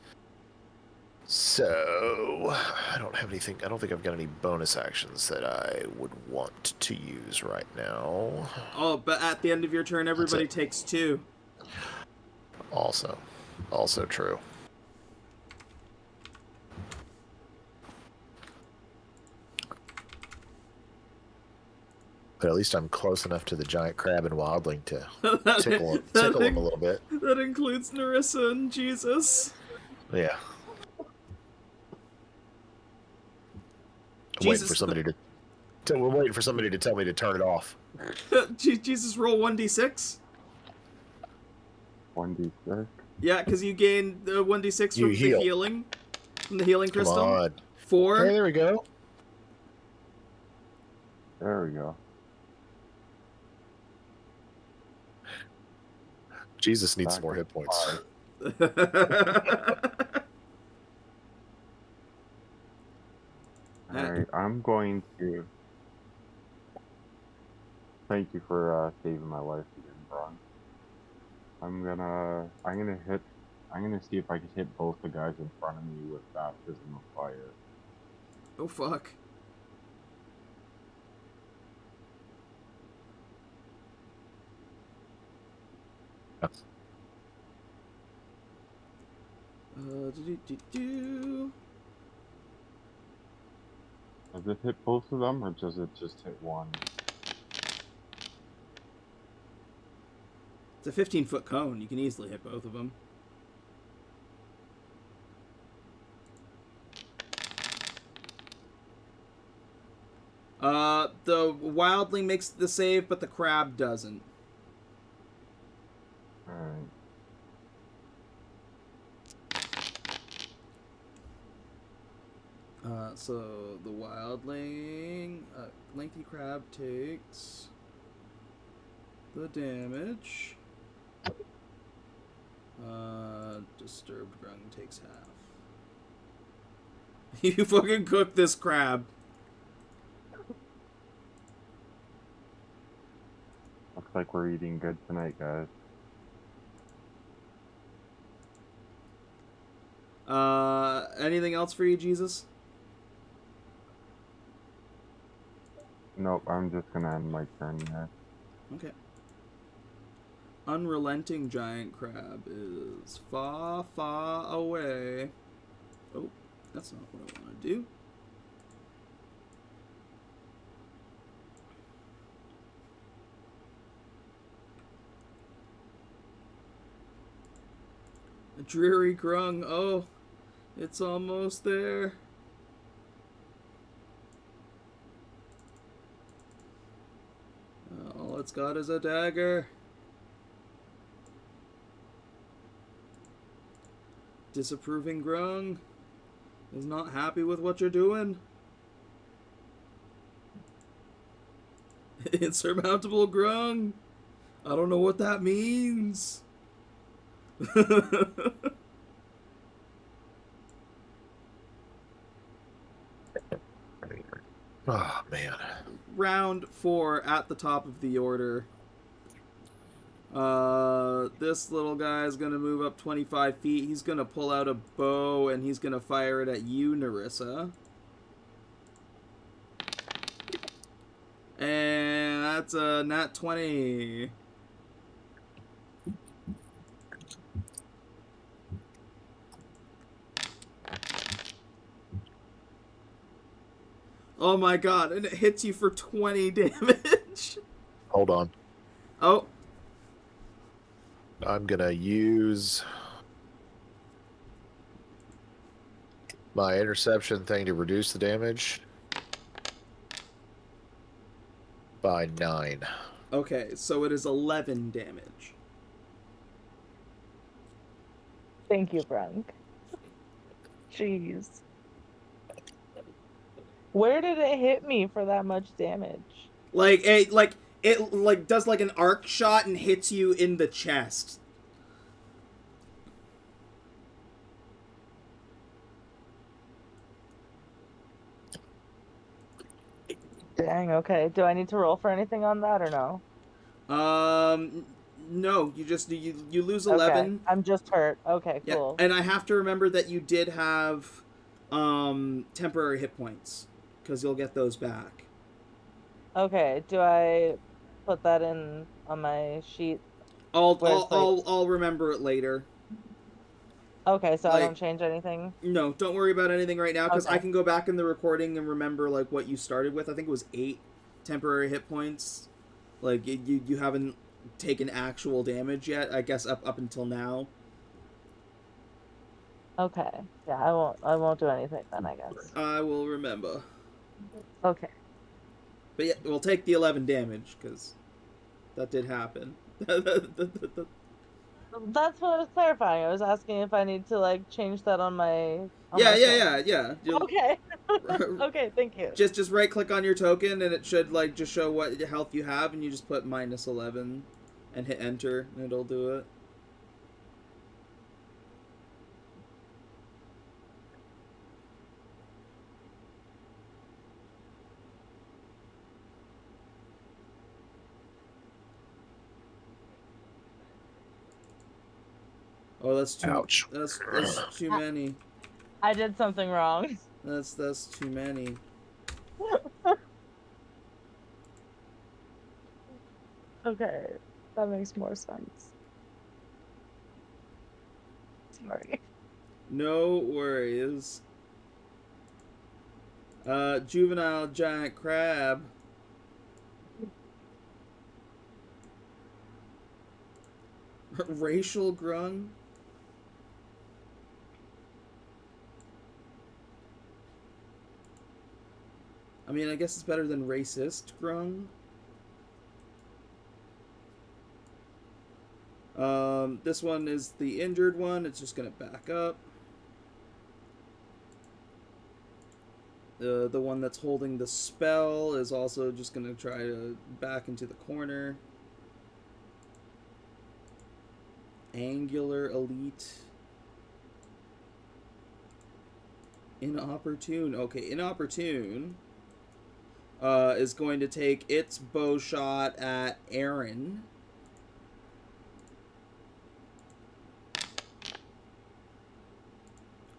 So, I don't have anything, I don't think I've got any bonus actions that I would want to use right now. Oh, but at the end of your turn, everybody takes 2. Also true. But at least I'm close enough to the giant crab and wildling to that, tickle that him a little bit. That includes Nerissa and Jesus. Yeah. I'm Jesus, waiting for somebody we're waiting for somebody to tell me to turn it off. Jesus, roll 1d6. 1d6. Yeah, because you gain the 1d6 from the healing. From the healing crystal. Come on. 4. Hey, there we go. There we go. Jesus needs some more hit points. Alright, I'm going to... Thank you for saving my life again, Brunk. I'm gonna see if I can hit both the guys in front of me with baptism of fire. Oh fuck. Does it hit both of them, or does it just hit one? It's a 15-foot cone. You can easily hit both of them. The wildling makes the save, but the crab doesn't. Alright. So the wildling, lanky crab takes the damage. Disturbed Brunk takes half. You fucking cooked this crab. Looks like we're eating good tonight, guys. Anything else for you, Jesus? Nope, I'm just gonna end my turn here. Okay. Unrelenting giant crab is far, far away. Oh, that's not what I want to do. A dreary grung. Oh, it's almost there. All it's got is a dagger. Disapproving grung is not happy with what you're doing. Insurmountable grung. I don't know what that means. Oh, man. Round 4 at the top of the order. This little guy is going to move up 25 feet. He's going to pull out a bow and he's going to fire it at you, Nerissa. And that's a nat 20. Oh my god, and it hits you for 20 damage. Hold on. Oh. I'm gonna use my interception thing to reduce the damage by 9. Okay, so it is 11 damage. Thank you, Brunk. Jeez. Where did it hit me for that much damage? It does like an arc shot and hits you in the chest. Dang, okay. Do I need to roll for anything on that or no? No, you lose 11. Okay. I'm just hurt. Okay, cool. Yeah, and I have to remember that you did have temporary hit points, because you'll get those back. Okay, do I put that in on my sheet? I'll remember it later. Okay, so I don't change anything? No, don't worry about anything right now, because Okay. I can go back in the recording and remember like what you started with. I think it was 8 temporary hit points. Like, you haven't taken actual damage yet, I guess, up until now. Okay. Yeah, I won't do anything then, I guess. I will remember. Okay. But yeah, we'll take the 11 damage, because that did happen. That's what I was clarifying. I was asking if I need to like change that on my Yeah. Okay. Okay, thank you. Just right click on your token and it should like just show what health you have, and you just put -11 and hit enter and it'll do it. Oh, that's too. Ouch. That's too many. I did something wrong. That's too many. Okay, that makes more sense. Sorry. No worries. Juvenile giant crab. Racial grung. I mean, I guess it's better than racist grung. This one is the injured one. It's just gonna back up. The one that's holding the spell is also just gonna try to back into the corner. Angular elite. Inopportune. Okay, inopportune is going to take its bow shot at Erryn.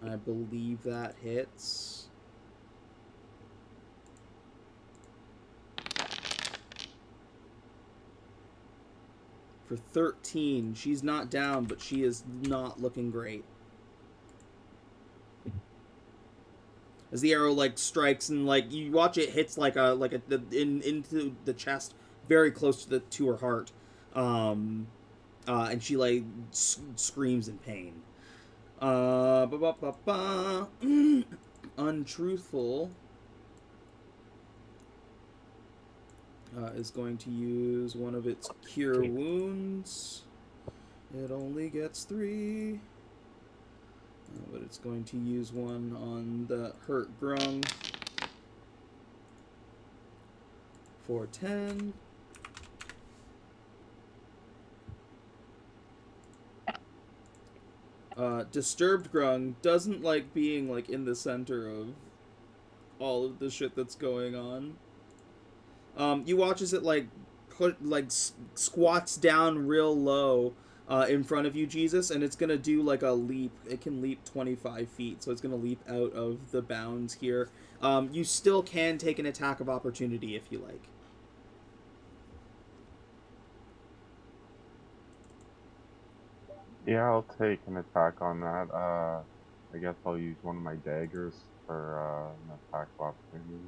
I believe that hits. For 13. She's not down, but she is not looking great. As the arrow like strikes and like you watch it hits into the chest, very close to her heart, and she like screams in pain. Untruthful is going to use one of its cure wounds. It only gets 3. But it's going to use one on the hurt grung for 10. Disturbed grung doesn't like being like in the center of all of the shit that's going on. You watch as it like squats down real low in front of you, Jesus, and it's gonna do like a leap. It can leap 25 feet, so it's gonna leap out of the bounds here. You still can take an attack of opportunity if you like. Yeah, I'll take an attack on that. I guess I'll use one of my daggers for an attack of opportunity.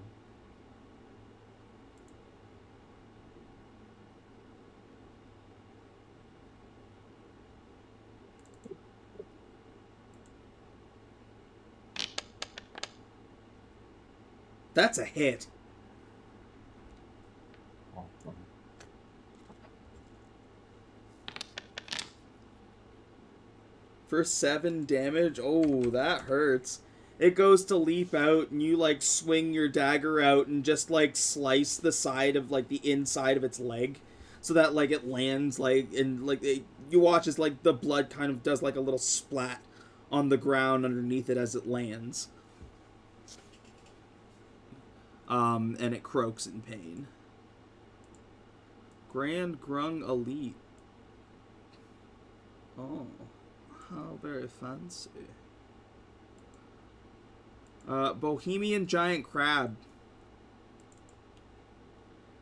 That's a hit. Awesome. For 7 damage. Oh, that hurts. It goes to leap out, and you like swing your dagger out and just like slice the side of like the inside of its leg, so that like it lands like in like you watch as like the blood kind of does like a little splat on the ground underneath it as it lands. And it croaks in pain. Grand Grung Elite. Oh, how very fancy. Bohemian Giant Crab.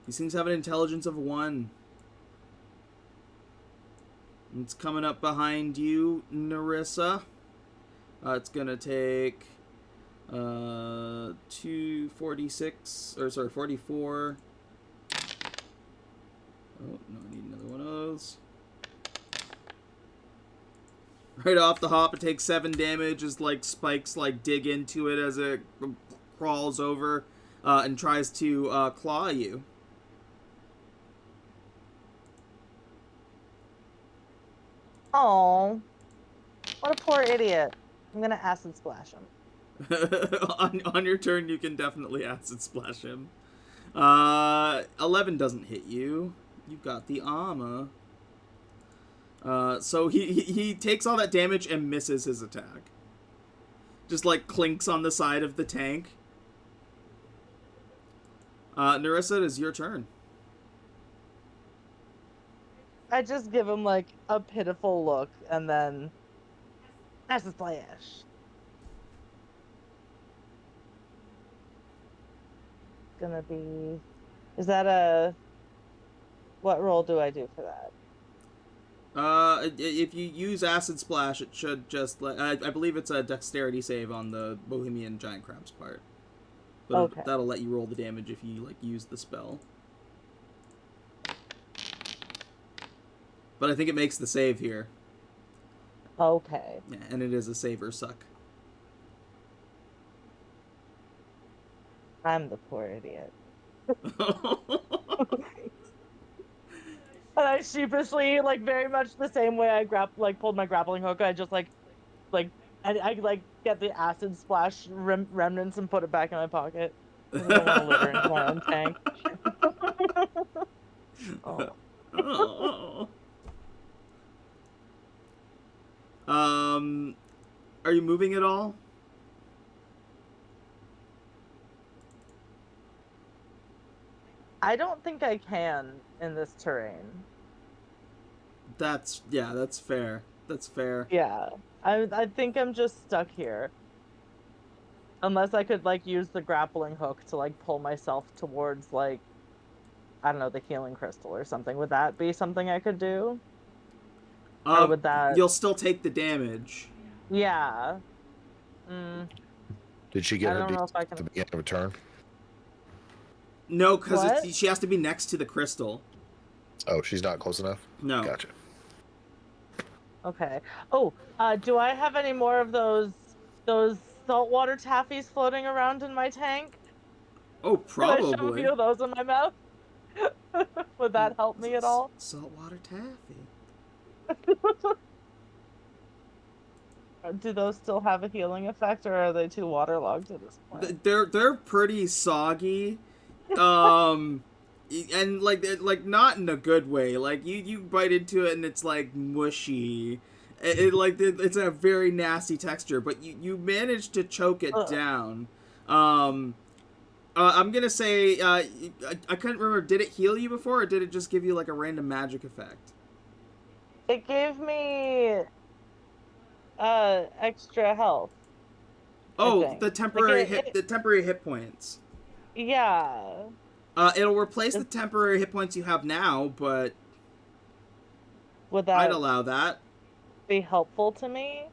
These things have an intelligence of 1. It's coming up behind you, Nerissa. It's gonna take 44 no, I need another one of those. Right off the hop, it takes 7 damage as, like, spikes, like, dig into it as it crawls over and tries to claw you. Oh, what a poor idiot. I'm gonna acid splash him. On your turn, you can definitely acid splash him. 11 doesn't hit you. You've got the armor. So he takes all that damage and misses his attack. Just, like, clinks on the side of the tank. Nerissa, it is your turn. I just give him, like, a pitiful look, and then acid splash. Gonna be... Is that a... What roll do I do for that? If you use Acid Splash, it should just I believe it's a dexterity save on the Bohemian Giant Crab's part. But Okay. that'll let you roll the damage if you, like, use the spell. But I think it makes the save here. Okay. Yeah, and it is a save or suck. I'm the poor idiot. And I sheepishly, like, very much the same way I pulled my grappling hook, I just, I get the acid splash remnants and put it back in my pocket. I don't want to litter into my own tank. Oh. Are you moving at all? I don't think I can in this terrain. That's fair. That's fair. Yeah. I think I'm just stuck here. Unless I could, like, use the grappling hook to, like, pull myself towards, like, I don't know, the healing crystal or something. Would that be something I could do? Or would that... You'll still take the damage. Yeah. Did she get I her don't know D6 if I at can... the beginning of a turn? No, because What? she has to be next to the crystal. Oh, she's not close enough? No. Gotcha. Okay. Oh, do I have any more of those saltwater taffies floating around in my tank? Oh, Can I shove a probably. few of those in my mouth? Would that help me at all? Saltwater taffy. Do those still have a healing effect, or are they too waterlogged at this point? They're pretty soggy, and like not in a good way. Like you bite into it and it's like mushy. It's a very nasty texture, but you manage to choke it down. I'm gonna say I couldn't remember. Did it heal you before, or did it just give you, like, a random magic effect? It gave me extra health. Oh, the temporary hit points. Yeah. It'll replace the temporary hit points you have now, but Would that I'd allow that. be helpful to me?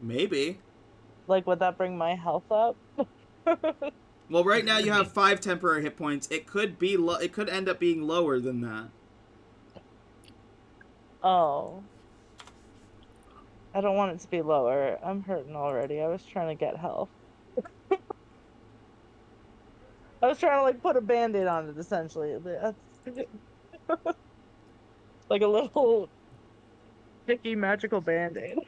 Maybe. Like, would that bring my health up? Well, right now you have 5 temporary hit points. It could be it could end up being lower than that. Oh. I don't want it to be lower. I'm hurting already. I was trying to get health. I was trying to, like, put a band-aid on it, essentially. That's like a little picky magical band-aid.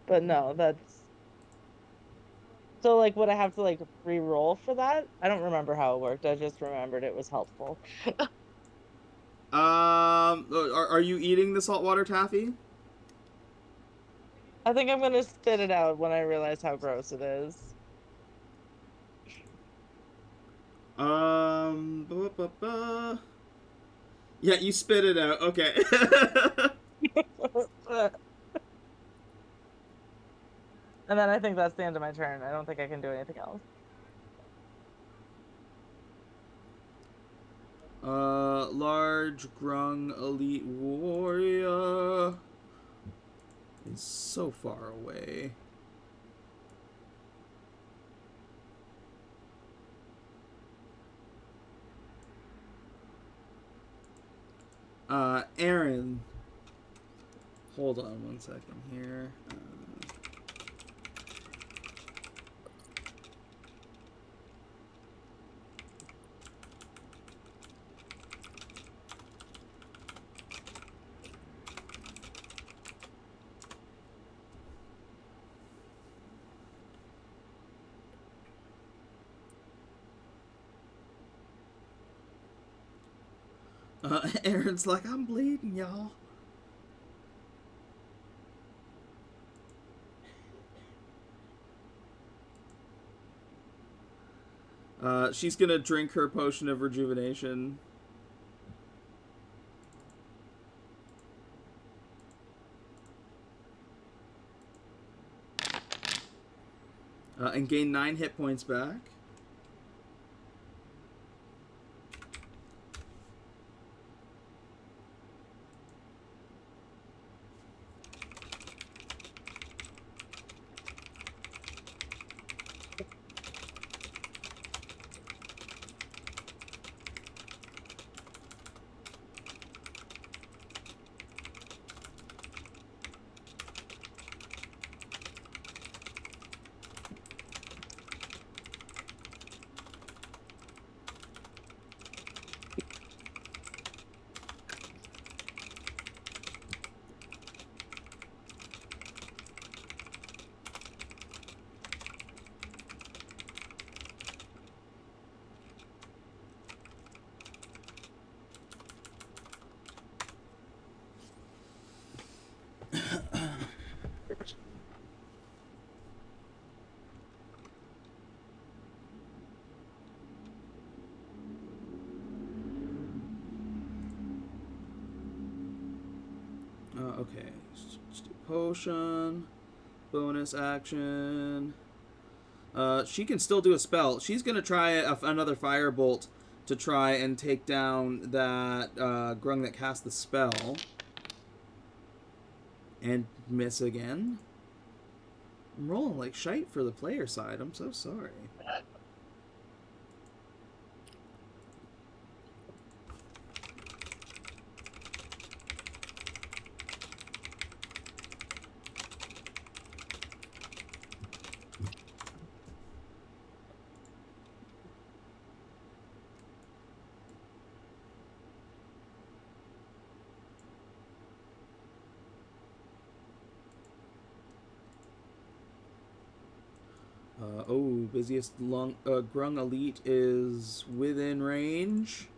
But no, that's... So, like, would I have to, like, re-roll for that? I don't remember how it worked. I just remembered it was helpful. Are you eating the saltwater taffy? I think I'm gonna spit it out when I realize how gross it is. Yeah, you spit it out. Okay. And then I think that's the end of my turn. I don't think I can do anything else. Large grung elite warrior is so far away. Erryn. Hold on one second here. Erryn's like, I'm bleeding, y'all. She's gonna drink her potion of rejuvenation. And gain 9 hit points back. Okay, let's do potion, bonus action. She can still do a spell. She's gonna try another firebolt to try and take down that grung that cast the spell, and miss again. I'm rolling like shite for the player side. I'm so sorry. Busiest grung elite is within range.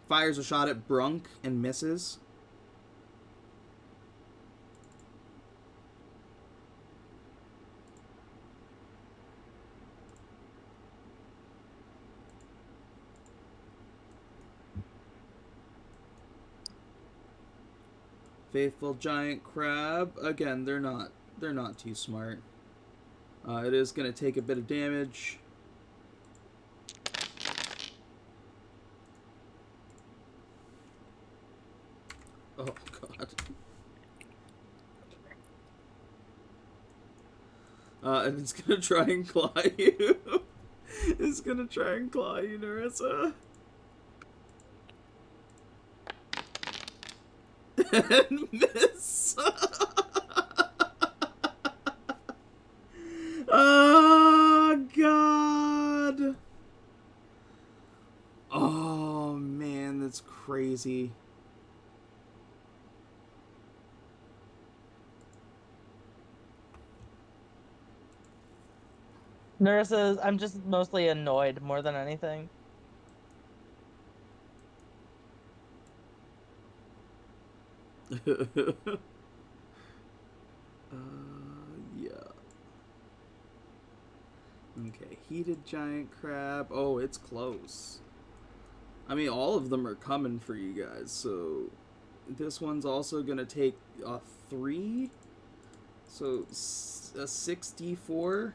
Fires a shot at Brunk and misses. Faithful giant crab. Again, they're not too smart. It is going to take a bit of damage. Oh god. And it's going to try and claw you. It's going to try and claw you, Nerissa. And miss. Oh god. Oh man, that's crazy. Nerissa, I'm just mostly annoyed more than anything. Yeah. Okay, heated giant crab. Oh, it's close. I mean, all of them are coming for you guys, so this one's also gonna take a 3. So a 6d4.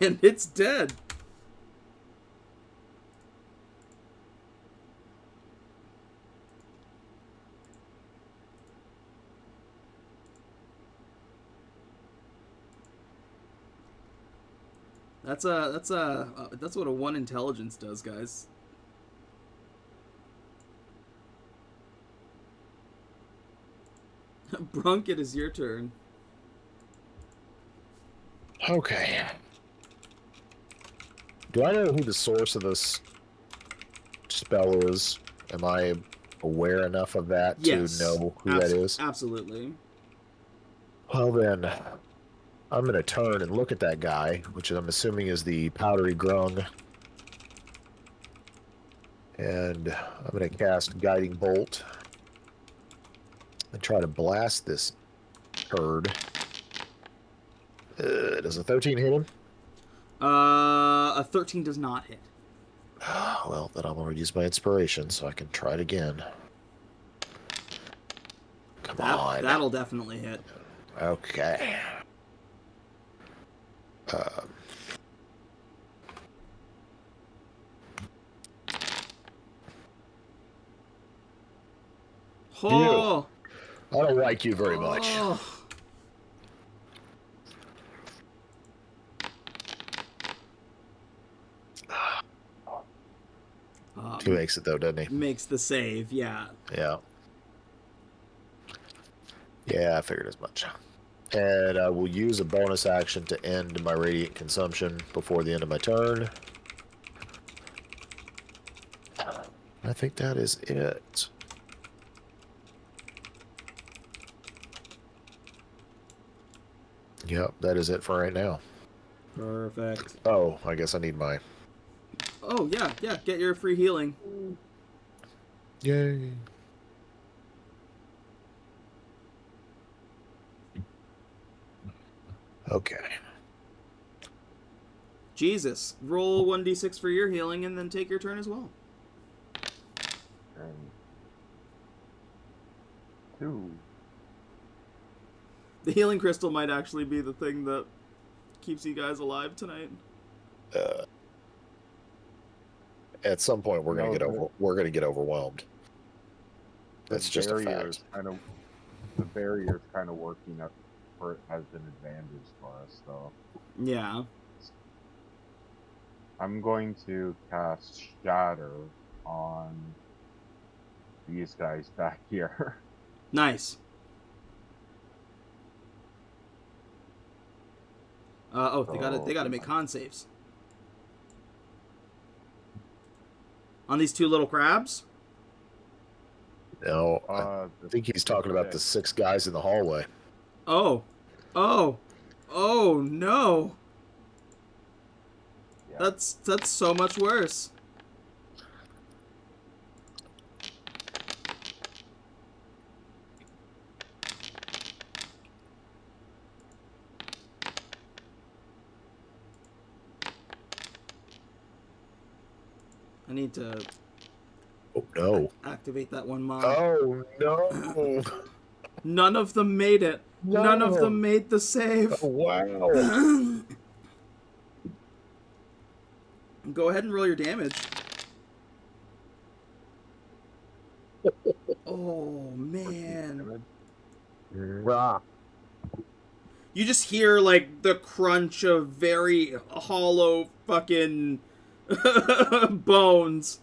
And it's dead. That's what a 1 intelligence does, guys. Brunk, it is your turn. Okay. Do I know who the source of this spell is? Am I aware enough of that Yes. to know who that is? Absolutely. Well then, I'm going to turn and look at that guy, which I'm assuming is the powdery grung. And I'm going to cast Guiding Bolt and try to blast this turd. Does a 13 hit him? A 13 does not hit. Well, then I'm going to use my inspiration so I can try it again. Come on. That'll definitely hit. Okay. Oh! I don't like you very much. Oh. He makes it though, doesn't he? Makes the save, yeah. Yeah. Yeah, I figured as much. And I will use a bonus action to end my radiant consumption before the end of my turn. I think that is it. Yep, that is it for right now. Perfect. Oh, I guess I need my... Oh, yeah, get your free healing. Yay. Okay. Jesus. Roll 1d6 for your healing and then take your turn as well. And 2. The healing crystal might actually be the thing that keeps you guys alive tonight. At some point, we're gonna get overwhelmed. That's just a fact. The barrier's kind of working up for it has an advantage for us, though. Yeah. I'm going to cast Shatter on these guys back here. Nice. They gotta make con saves. On these 2 little crabs? No, I think he's talking about the 6 guys in the hallway. Oh no. Yeah. That's so much worse. I need to Oh no. activate that one mod. Oh no. None of them made it. No. None of them made the save. Oh, wow. Go ahead and roll your damage. Oh, man. Rah. You just hear, like, the crunch of very hollow fucking bones.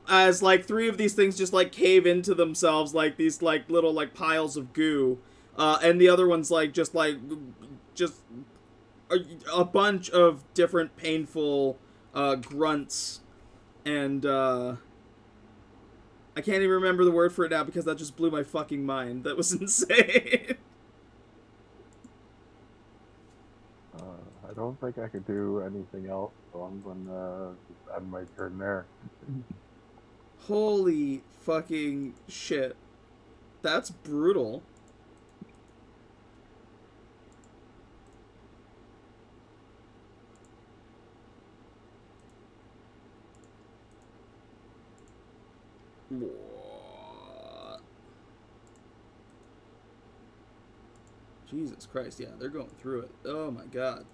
As, like, 3 of these things just, like, cave into themselves like these, like, little, like, piles of goo. And the other one's, like, just a bunch of different painful grunts. And, I can't even remember the word for it now because that just blew my fucking mind. That was insane. I don't think I could do anything else, so I'm gonna just end my turn there. Holy fucking shit. That's brutal. What? Jesus Christ, yeah, they're going through it. Oh my god.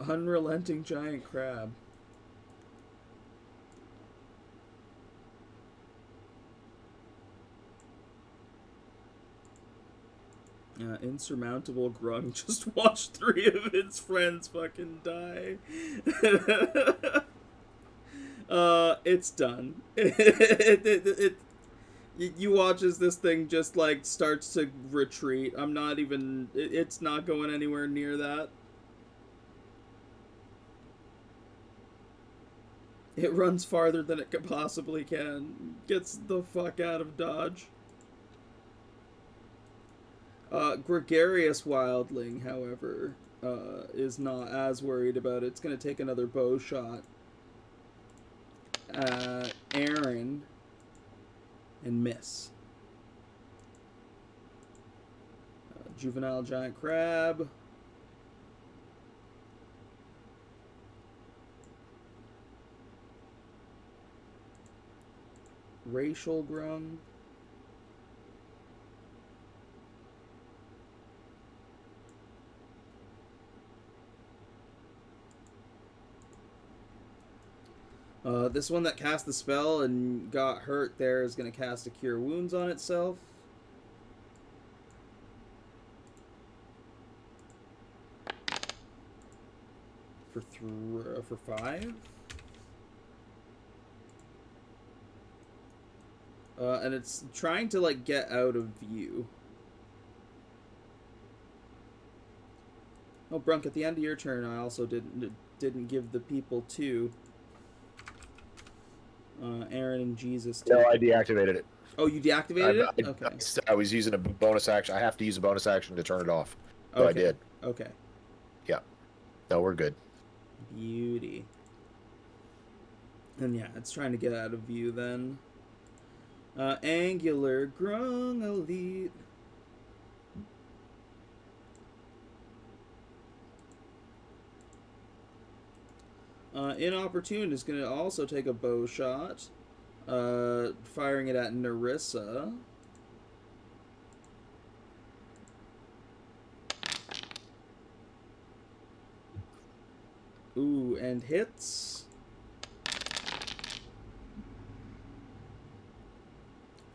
Unrelenting giant crab. Insurmountable Grung just watched 3 of its friends fucking die. It's done. You watch as this thing just, like, starts to retreat. I'm not even... It's not going anywhere near that. It runs farther than it could possibly can. Gets the fuck out of Dodge. Gregarious Wildling, however, is not as worried about it. It's going to take another bow shot at Erryn and miss. Juvenile Giant Crab. Racial Grung. This one that cast the spell and got hurt there is going to cast a Cure Wounds on itself. For 5. And it's trying to, like, get out of view. Oh, Brunk, at the end of your turn, I also didn't give the people 2. Erryn and Jesus. No, I deactivated it. Oh, you deactivated it? Okay. I was using a bonus action. I have to use a bonus action to turn it off. So Okay. I did. Okay. Yeah. No, we're good. Beauty. And yeah, it's trying to get out of view then. Angular Grung Elite. Inopportune is going to also take a bow shot, firing it at Nerissa. Ooh, and hits.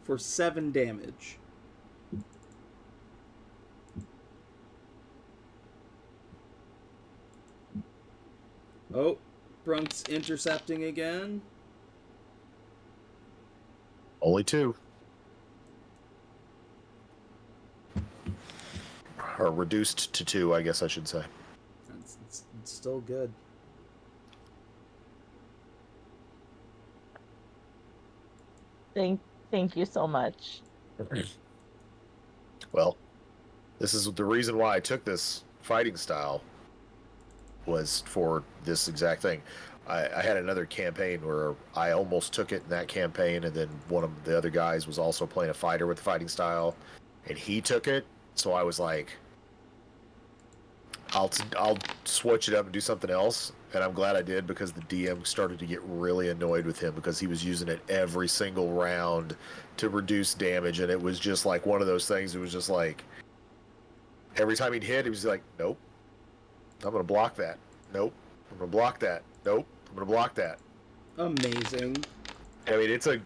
For 7 damage. Oh, Brunk's intercepting again. Only 2. Or reduced to 2, I guess I should say. It's still good. Thank you so much. Well, this is the reason why I took this fighting style, was for this exact thing. I had another campaign where I almost took it in that campaign, and then one of the other guys was also playing a fighter with the fighting style, and he took it. So I was like, I'll switch it up and do something else. And I'm glad I did, because the DM started to get really annoyed with him because he was using it every single round to reduce damage, and it was just like one of those things. It was just like every time he'd hit, he was like, "Nope, I'm gonna block that. Nope, I'm gonna block that. Nope, I'm gonna block that." Amazing. I mean, it's I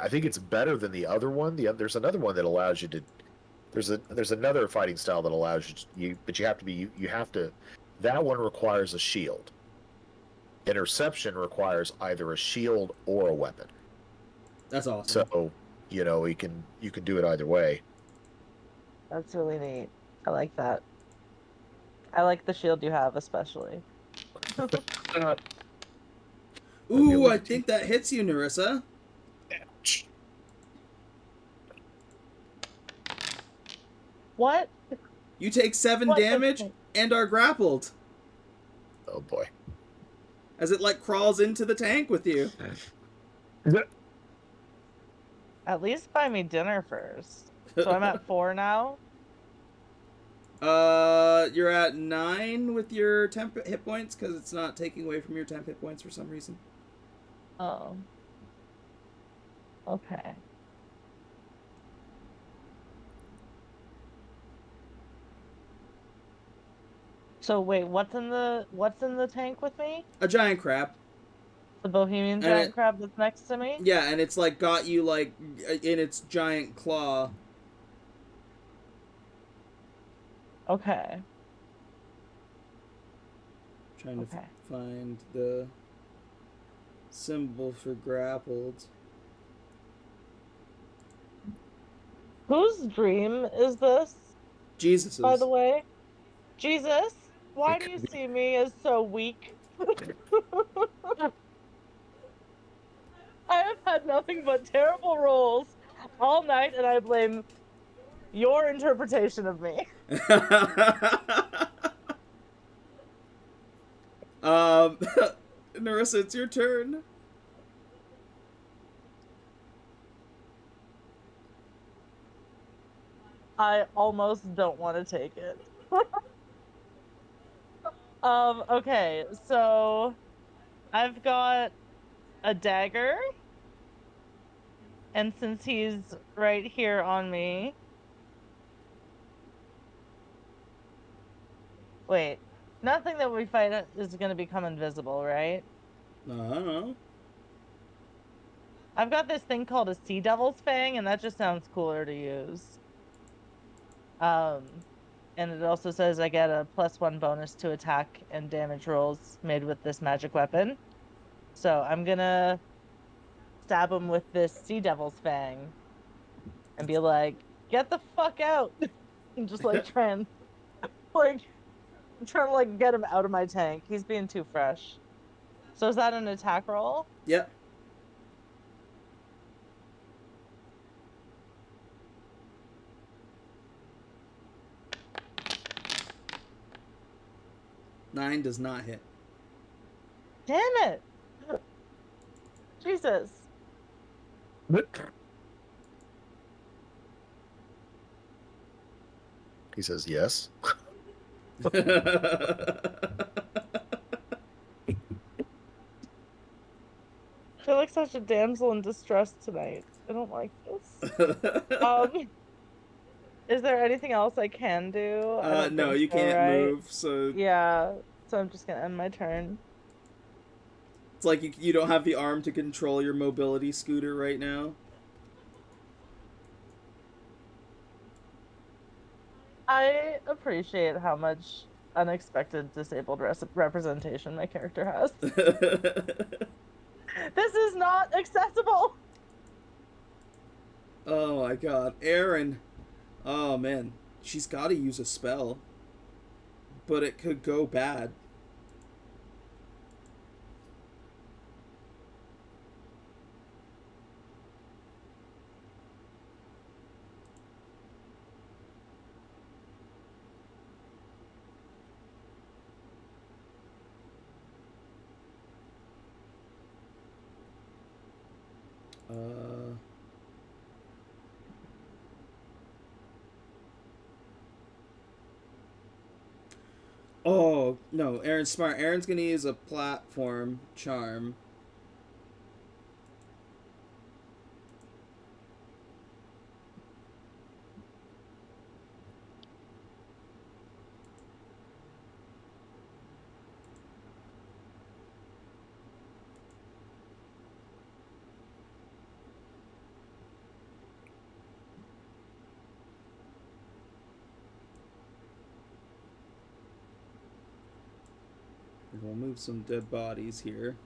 think it's better than the other one. There's another one that allows you to. There's another fighting style that allows you, but you have to. That one requires a shield. Interception requires either a shield or a weapon. That's awesome. So, you can do it either way. That's really neat. I like that. I like the shield you have, especially. Ooh, I think that hits you, Nerissa. Ouch. What? You take 7 What the damage heck? and are grappled Oh boy. as it, like, crawls into the tank with you. At least buy me dinner first. So I'm at 4 now. You're at 9 with your temp hit points, because it's not taking away from your temp hit points for some reason. Oh. Okay. So wait, what's in the tank with me? A giant crab. The Bohemian And giant crab that's next to me? Yeah, and it's, like, got you, like, in its giant claw. Okay. Trying to Okay. find the symbol for grappled. Whose dream is this, Jesus's. by the way? Jesus, why It do you could be. see me as so weak? I have had nothing but terrible rolls all night, and I blame your interpretation of me. Nerissa, it's your turn. I almost don't want to take it. Okay, so I've got a dagger, and since he's right here on me, wait, nothing that we fight is going to become invisible, right? I don't know. I've got this thing called a Sea Devil's Fang, and that just sounds cooler to use. And it also says I get a +1 bonus to attack and damage rolls made with this magic weapon. So I'm gonna stab him with this Sea Devil's Fang and be like, "Get the fuck out!" and just like try and like I'm trying to like get him out of my tank. He's being too fresh. So is that an attack roll? Yep. Nine does not hit. Damn it! Jesus. He says yes. I feel like such a damsel in distress tonight. I don't like this. Is there anything else I can do? I don't no, think you so, can't right? move, so Yeah, so I'm just gonna end my turn. it's like you don't have the arm to control your mobility scooter right now. I appreciate how much unexpected disabled representation my character has. This is not accessible! Oh my god. Erryn. Oh man. She's gotta use a spell. But it could go bad. Oh, no, Erryn's smart. Erryn's gonna use a platform charm. We'll move some dead bodies here.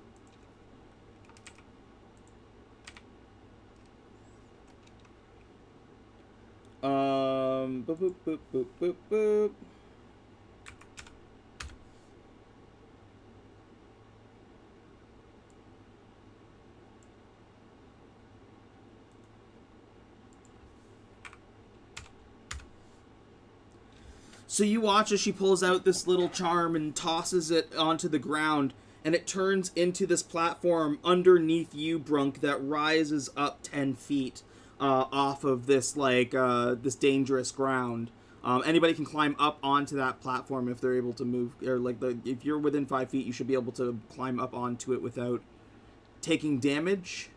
Boop, boop, boop, boop, boop, boop. So you watch as she pulls out this little charm and tosses it onto the ground, and it turns into this platform underneath you, Brunk, that rises up 10 feet off of this this dangerous ground. Anybody can climb up onto that platform if they're able to move, or if you're within 5 feet, you should be able to climb up onto it without taking damage.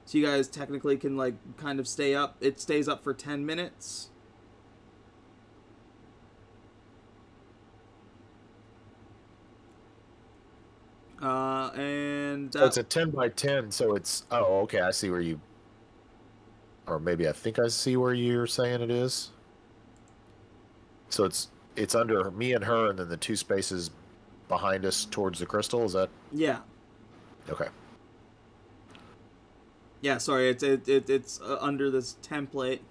So you guys technically can kind of stay up. It stays up for 10 minutes. So it's a 10 by 10, so it's... Oh, okay, I see where you... Or maybe I think I see where you're saying it is. So it's under me and her, and then the 2 spaces behind us towards the crystal. Is that Yeah. okay? Yeah, sorry, it's under this template.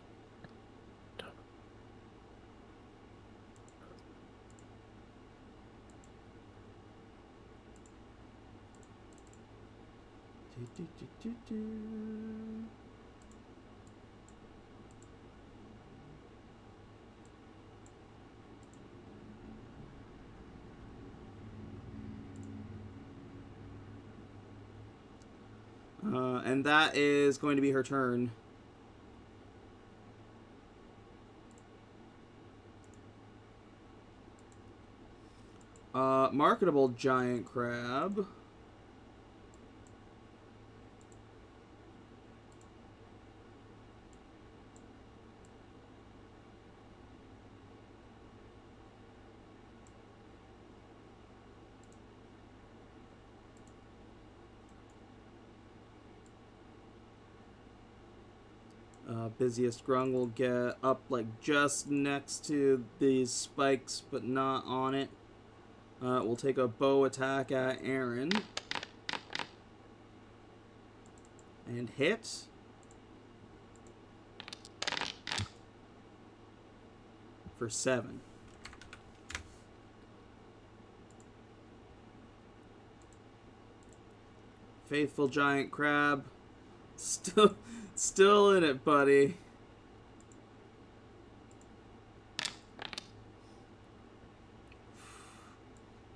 And that is going to be her turn. Marketable giant crab. Busiest grung will get up like just next to these spikes, but not on it. We'll take a bow attack at Erryn. And hit. For 7. Faithful giant crab. Still in it, buddy.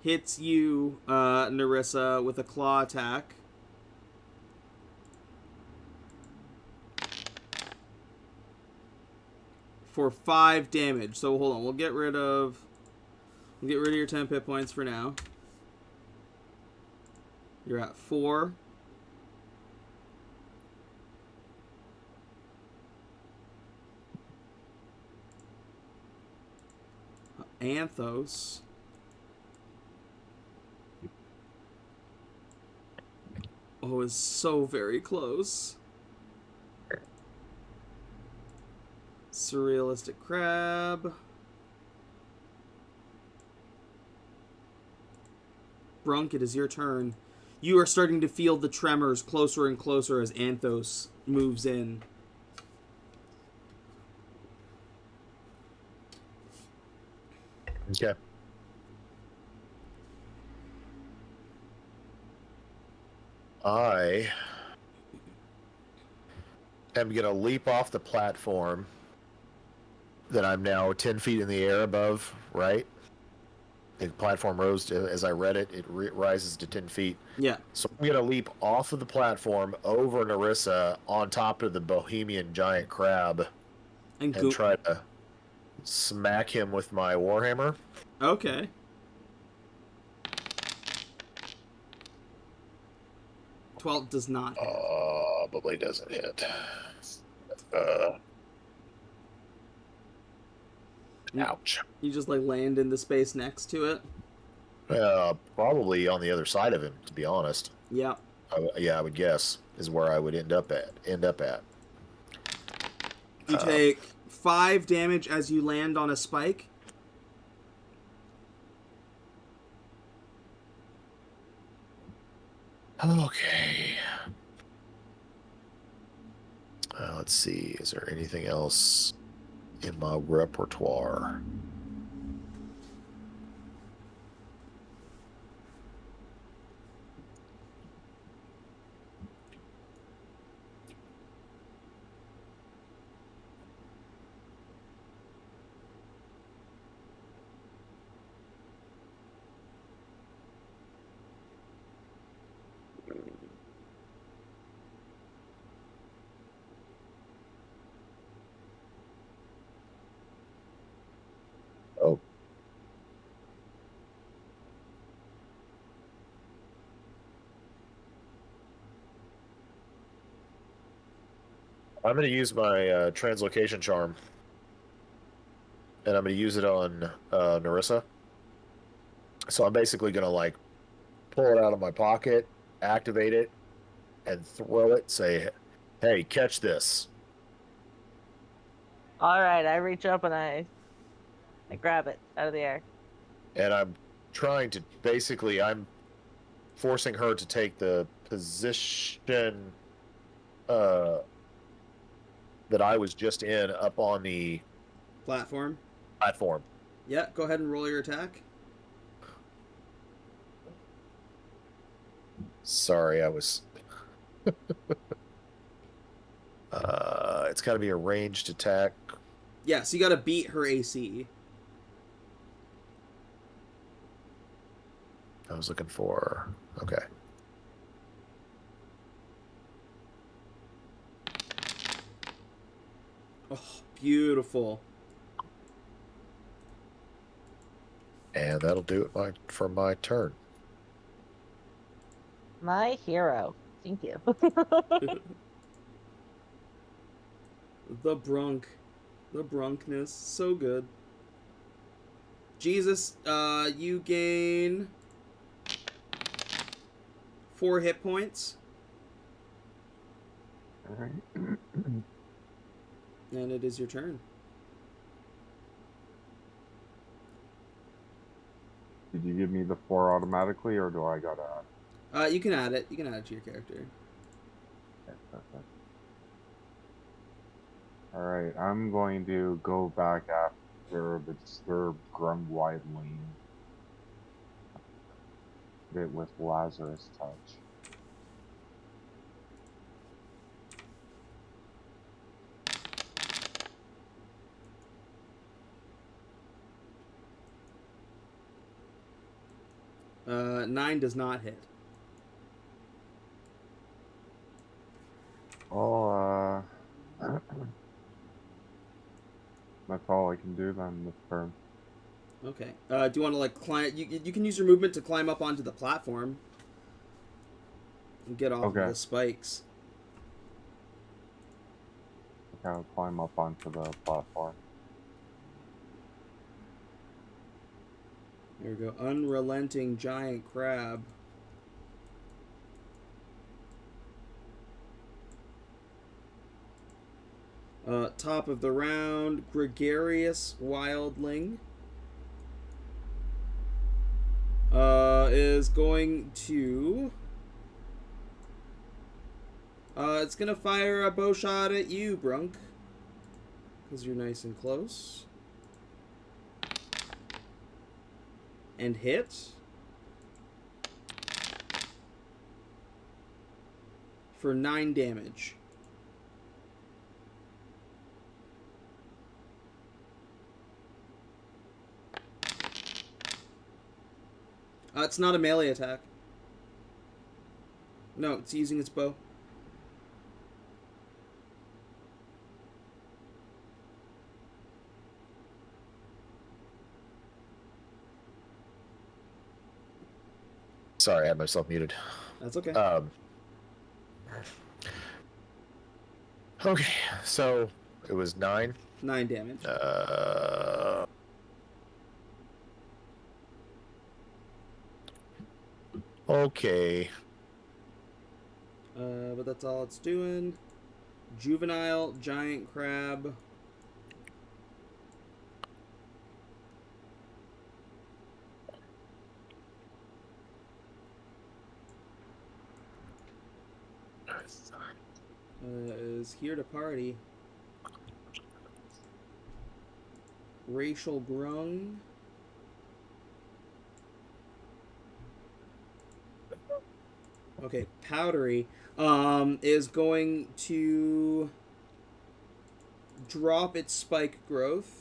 Hits you, Nerissa, with a claw attack. For 5 damage. So hold on, we'll get rid of your 10 hit points for now. You're at 4. Anthos. Oh, is so very close. Surrealistic crab. Brunk, it is your turn. You are starting to feel the tremors closer and closer as Anthos moves in. Okay. I am going to leap off the platform that I'm now 10 feet in the air above, right? The platform rose to, as I read it, it rises to 10 feet. Yeah. So I'm going to leap off of the platform over Nerissa on top of the Bohemian giant crab and try to smack him with my warhammer. Okay. $12 does not hit. Probably doesn't hit. Ouch. You just like land in the space next to it? Probably on the other side of him, to be honest. Yeah. Yeah, I would guess is where I would end up at. You take 5 damage as you land on a spike. Okay. Let's see. Is there anything else in my repertoire? Oh. I'm going to use my translocation charm. And I'm going to use it on Nerissa. So I'm basically going to, like, pull it out of my pocket, activate it, and throw it, say, hey, catch this. All right, I reach up and I I grab it out of the air. And I'm trying to I'm forcing her to take the position that I was just in up on the Platform. platform. Yeah, go ahead and roll your attack. Sorry, I was. It's got to be a ranged attack. Yeah, so you gotta beat her AC. I was looking for. Okay. Oh, beautiful. And that'll do it for my turn. My hero. Thank you. The Brunk. The Brunkness. So good. Jesus, you gain 4 hit points. Alright. And it is your turn. Did you give me the 4 automatically, or do I gotta add? You can add it. You can add it to your character. Okay, perfect. Alright, I'm going to go back after the disturbed Grumwide lane. Hit it with Lazarus Touch. Uh, 9 does not hit. Oh, that's all I can do then this turn. Okay. Do you want to like climb? You can use your movement to climb up onto the platform and get off Okay. of the spikes. Okay, I'll climb up onto the platform. There we go. Unrelenting giant crab. Top of the round, gregarious wildling. Is going to. It's gonna fire a bow shot at you, Brunk. Because you're nice and close. And hit. For 9 damage. It's not a melee attack. No, it's using its bow. Sorry, I had myself muted. That's okay. Okay, so it was 9. 9 damage. Okay. But that's all it's doing. Juvenile giant crab. Is here to party. Racial grung. Okay, powdery. Is going to drop its spike growth.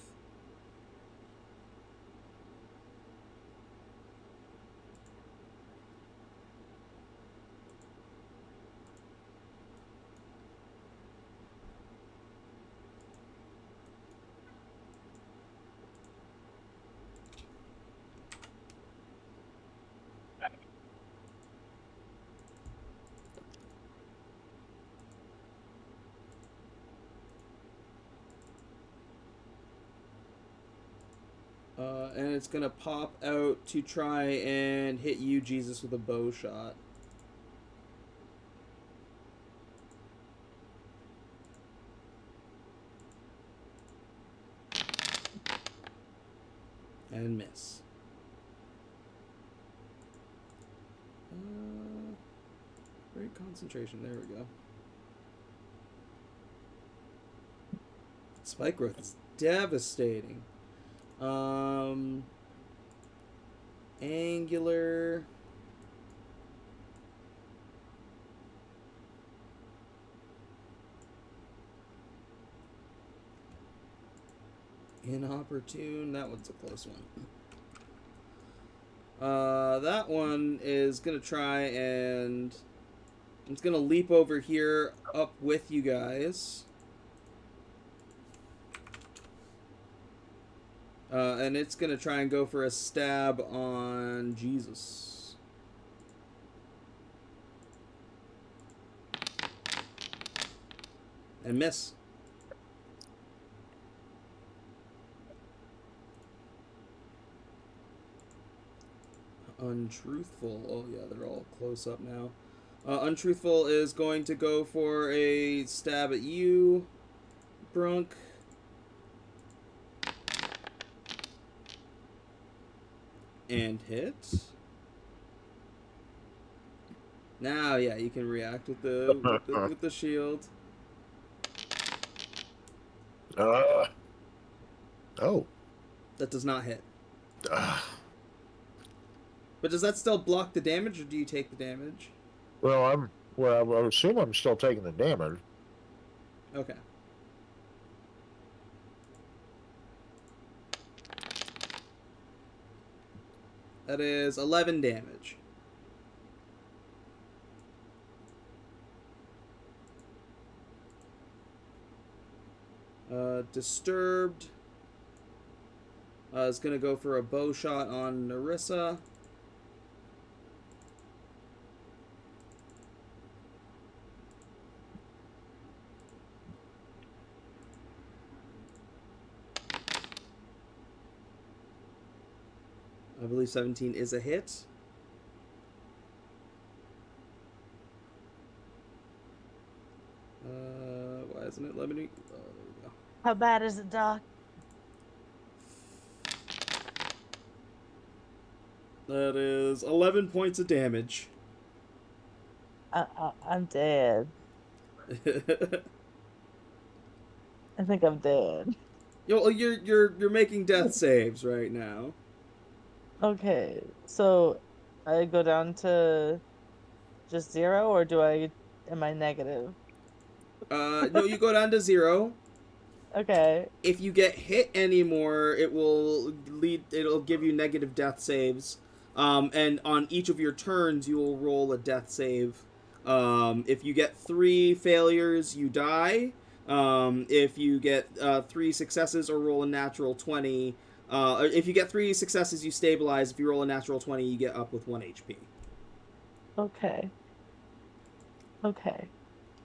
And it's gonna pop out to try and hit you, Jesus, with a bow shot. And miss. Great concentration. There we go. Spike growth is devastating. Angular. Inopportune. That one's a close one. That one is gonna try and it's gonna leap over here up with you guys. And it's gonna try and go for a stab on Jesus. And miss. Untruthful. Oh yeah, they're all close up now. Untruthful is going to go for a stab at you, Brunk. And hit. Now, yeah, you can react with with the shield. Oh. That does not hit. But does that still block the damage, or do you take the damage? Well, I assume I'm still taking the damage. Okay. That is 11 damage. Disturbed is going to go for a bow shot on Nerissa. I believe 17 is a hit. Why isn't it letting me? Oh, there we go. How bad is it, Doc? That is 11 points of damage. I'm dead. I think I'm dead. You're making death saves right now. Okay, so I go down to just 0, or am I negative? No, you go down to 0. Okay. If you get hit anymore, it'll give you negative death saves. And on each of your turns, you will roll a death save. If you get 3 failures, you die. If you get 3 successes or roll a natural 20, if you get 3 successes, you stabilize. If you roll a natural 20, you get up with 1 HP. Okay. Okay.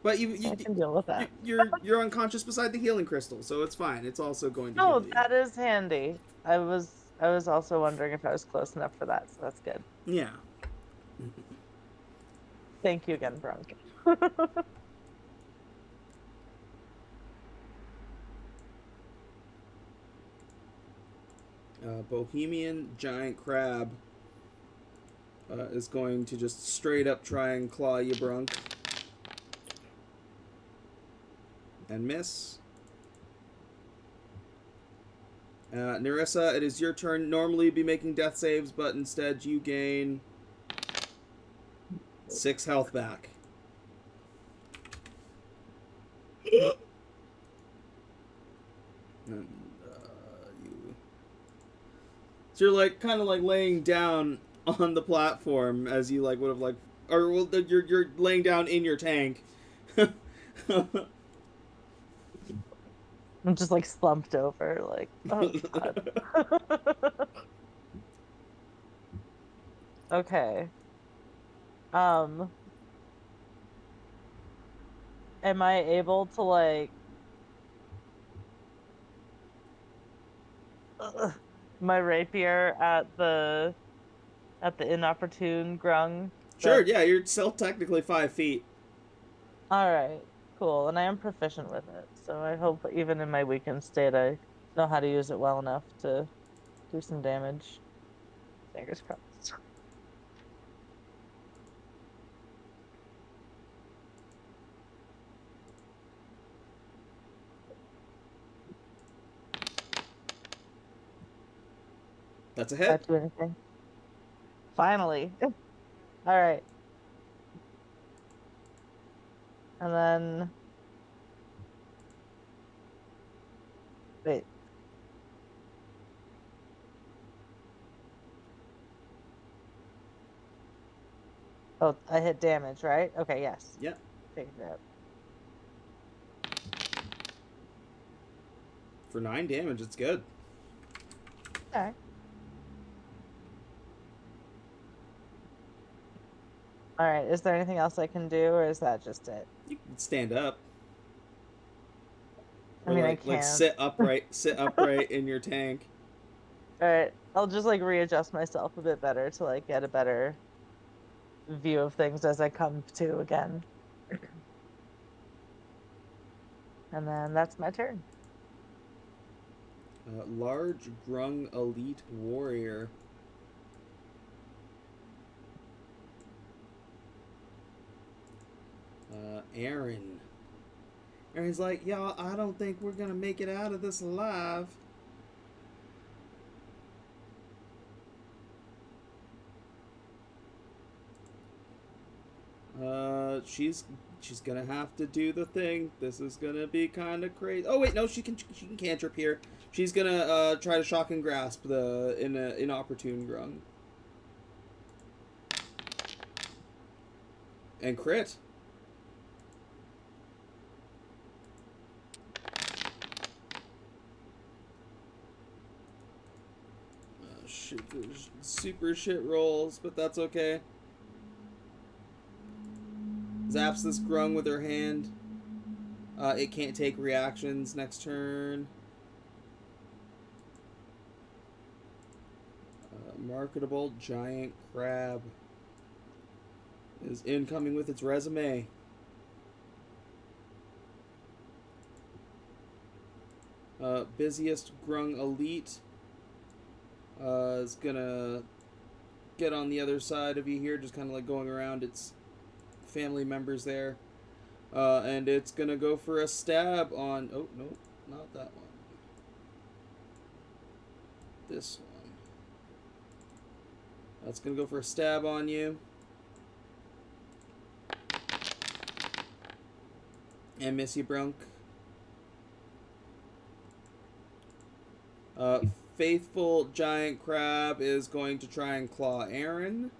But I can deal with that. You're unconscious beside the healing crystal, so it's fine. It's also going to Oh, heal you. that is handy. I was also wondering if I was close enough for that, so that's good. Yeah. Thank you again, Brunk. Bohemian Giant Crab is going to just straight up try and claw you, Brunk. And miss. Nerissa, it is your turn. Normally you'd be making death saves, but instead you gain 6 health back. And, so you're like kind of like laying down on the platform as you like would have like, or well, you're laying down in your tank. I'm just like slumped over, like, oh God. Okay. Am I able to like my rapier at the inopportune grung? Sure, yeah, you're still technically 5 feet. All right, cool. And I am proficient with it, so I hope even in my weakened state, I know how to use it well enough to do some damage. Fingers crossed. That's a hit. Not do anything. Finally. All right. And then wait. Oh, I hit damage, right? Okay, yes. Yep. Figured it out. For 9 damage, it's good. Okay. All right. Is there anything else I can do, or is that just it? You can stand up. I Or mean, like, I can't. sit upright in your tank. All right. I'll just like readjust myself a bit better to like get a better view of things as I come to again. And then that's my turn. Large Grung elite warrior. Erryn. Erryn's like, y'all, I don't think we're gonna make it out of this alive. She's gonna have to do the thing. This is gonna be kind of crazy. Oh wait, no, she can cantrip here. She's gonna try to shock and grasp the inopportune Grung. And crit. Shit, there's super shit rolls, but that's okay. Zaps this Grung with her hand. It can't take reactions next turn. Marketable giant crab is incoming with its resume. Busiest Grung elite is gonna get on the other side of you here, just kind of like going around its family members there. And it's gonna go for a stab on... Oh, no, not that one. This one. That's gonna go for a stab on you. And miss you, Brunk. Faithful giant crab is going to try and claw Erryn.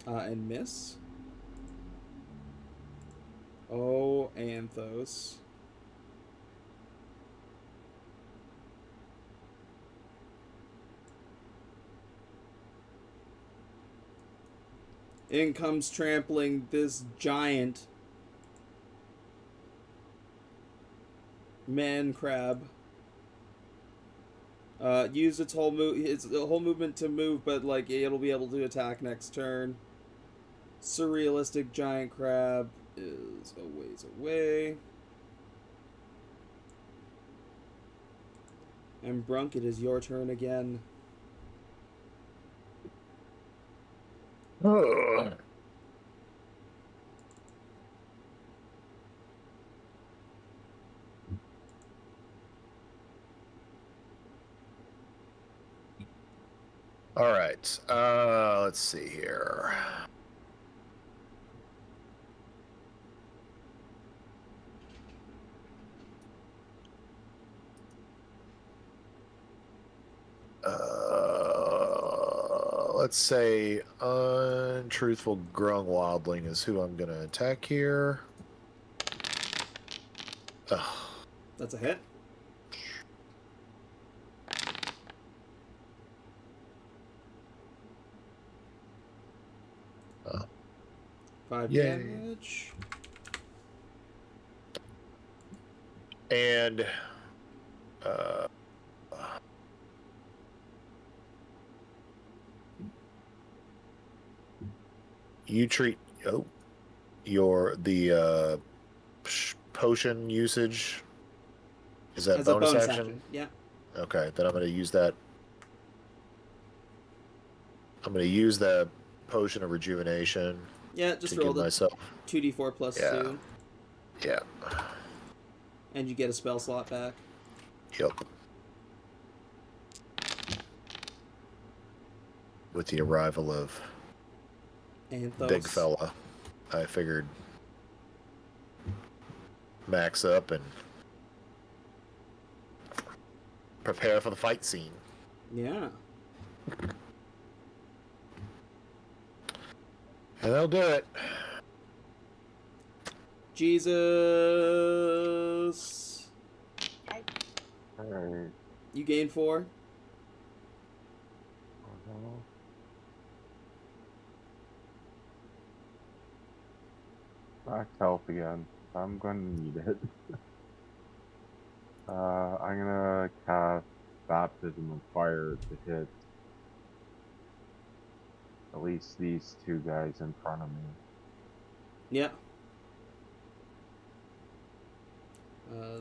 And miss. Oh, Anthos. In comes trampling this giant man crab. Use its whole movement to move, but like it'll be able to attack next turn. Surrealistic giant crab is a ways away. And Brunk, it is your turn again. Ugh. All right. Let's see here. Let's say untruthful Grung Wildling is who I'm going to attack here. Ugh. That's a hit. Five Yay. damage. And you treat the potion usage. Is that As a bonus bonus action? action. Yeah. Okay, then I'm going to use that. I'm going to use the potion of rejuvenation. Yeah, just to roll give the myself. 2d4 plus Yeah. 2. Yeah. And you get a spell slot back. Yep. With the arrival of Anthos. big fella, I figured max up and prepare for the fight scene. Yeah. And they'll do it. Jesus. Alright. You gain 4. Max health again. I'm gonna need it. I'm gonna cast Baptism of Fire to hit at least these two guys in front of me. Yeah.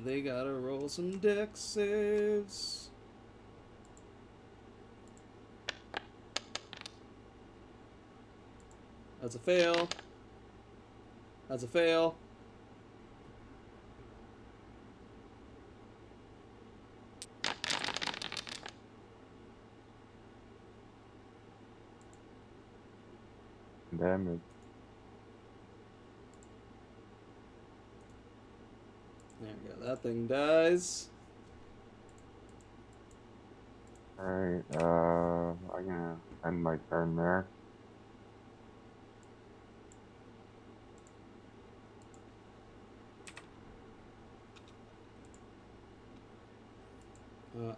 They gotta roll some dex saves. That's a fail. That's a fail. Damage. There we go. That thing dies. Alright, I'm gonna end my turn there.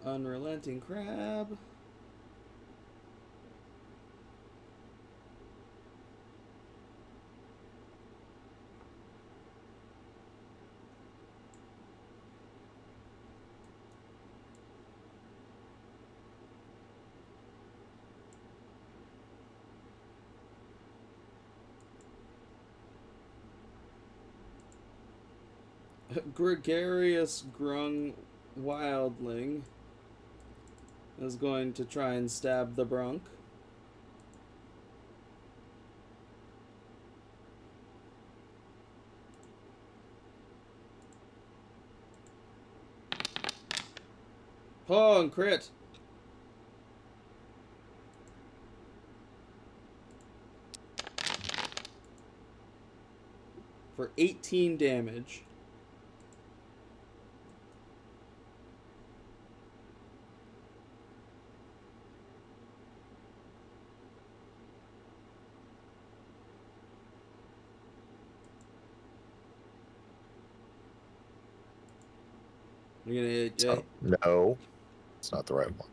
Unrelenting crab. Gregarious Grung Wildling is going to try and stab the Brunk. Oh, and crit. For 18 damage. You're gonna hit Jay. No, it's not the right one.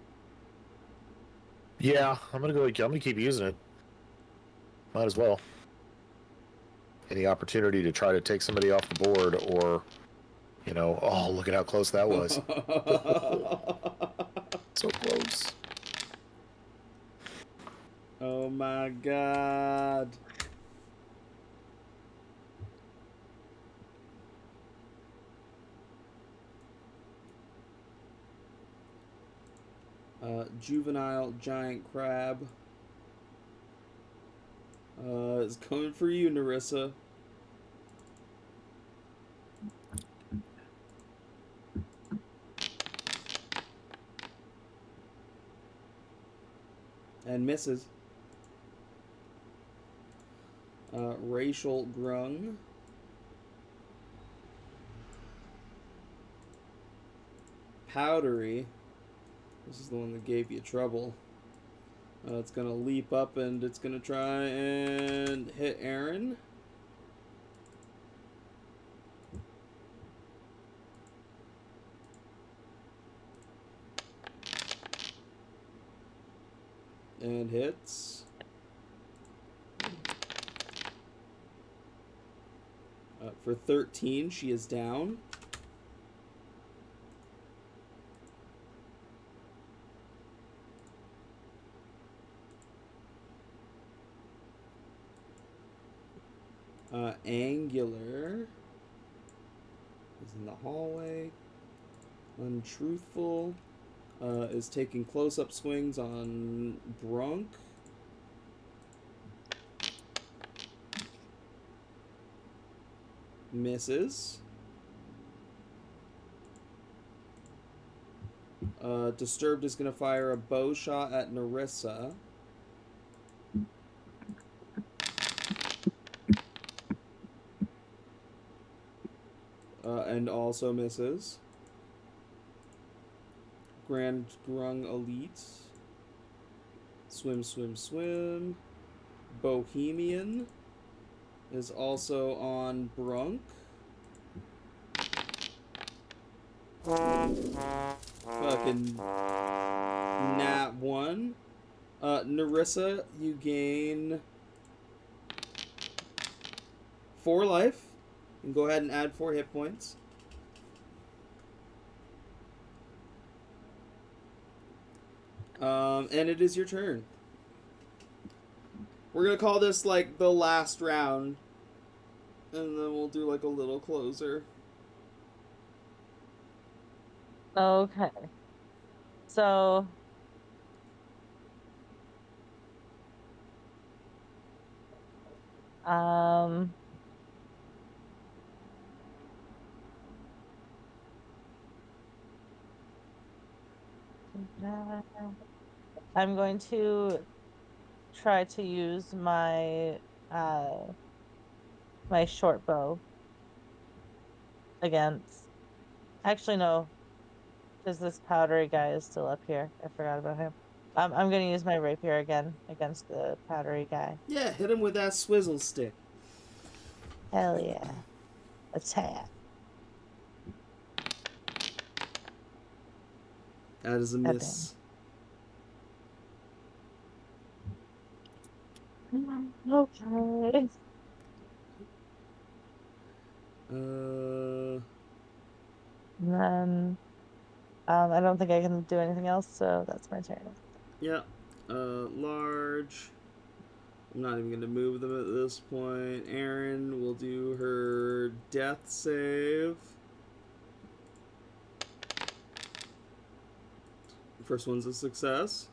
Yeah, I'm gonna keep using it. Might as well. Any opportunity to try to take somebody off the board, or, oh, look at how close that was. So close. Oh my god. Juvenile giant crab is coming for you, Nerissa. And misses. Racial grung. Powdery. This is the one that gave you trouble. It's going to leap up and it's going to try and hit Erryn. And hits. For 13, she is down. Aang Regular is in the hallway. Untruthful is taking close-up swings on Brunk. Misses. Disturbed is going to fire a bow shot at Nerissa. And also misses. Grand Grung Elite. Swim, swim, swim. Bohemian is also on Brunk. Fucking nat 1. Nerissa, you gain 4 life. You can go ahead and add 4 hit points. And it is your turn. We're gonna call this like the last round, and then we'll do like a little closer. Okay. So I'm going to try to use my my short bow against. Actually, no, because this powdery guy is still up here. I forgot about him. I'm going to use my rapier again against the powdery guy. Yeah, hit him with that swizzle stick. Hell yeah. Attack. That is a miss. Okay. Uh, And then I don't think I can do anything else, so that's my turn. yeah. Large. I'm not even going to move them at this point. Erryn will do her death save. First one's a success.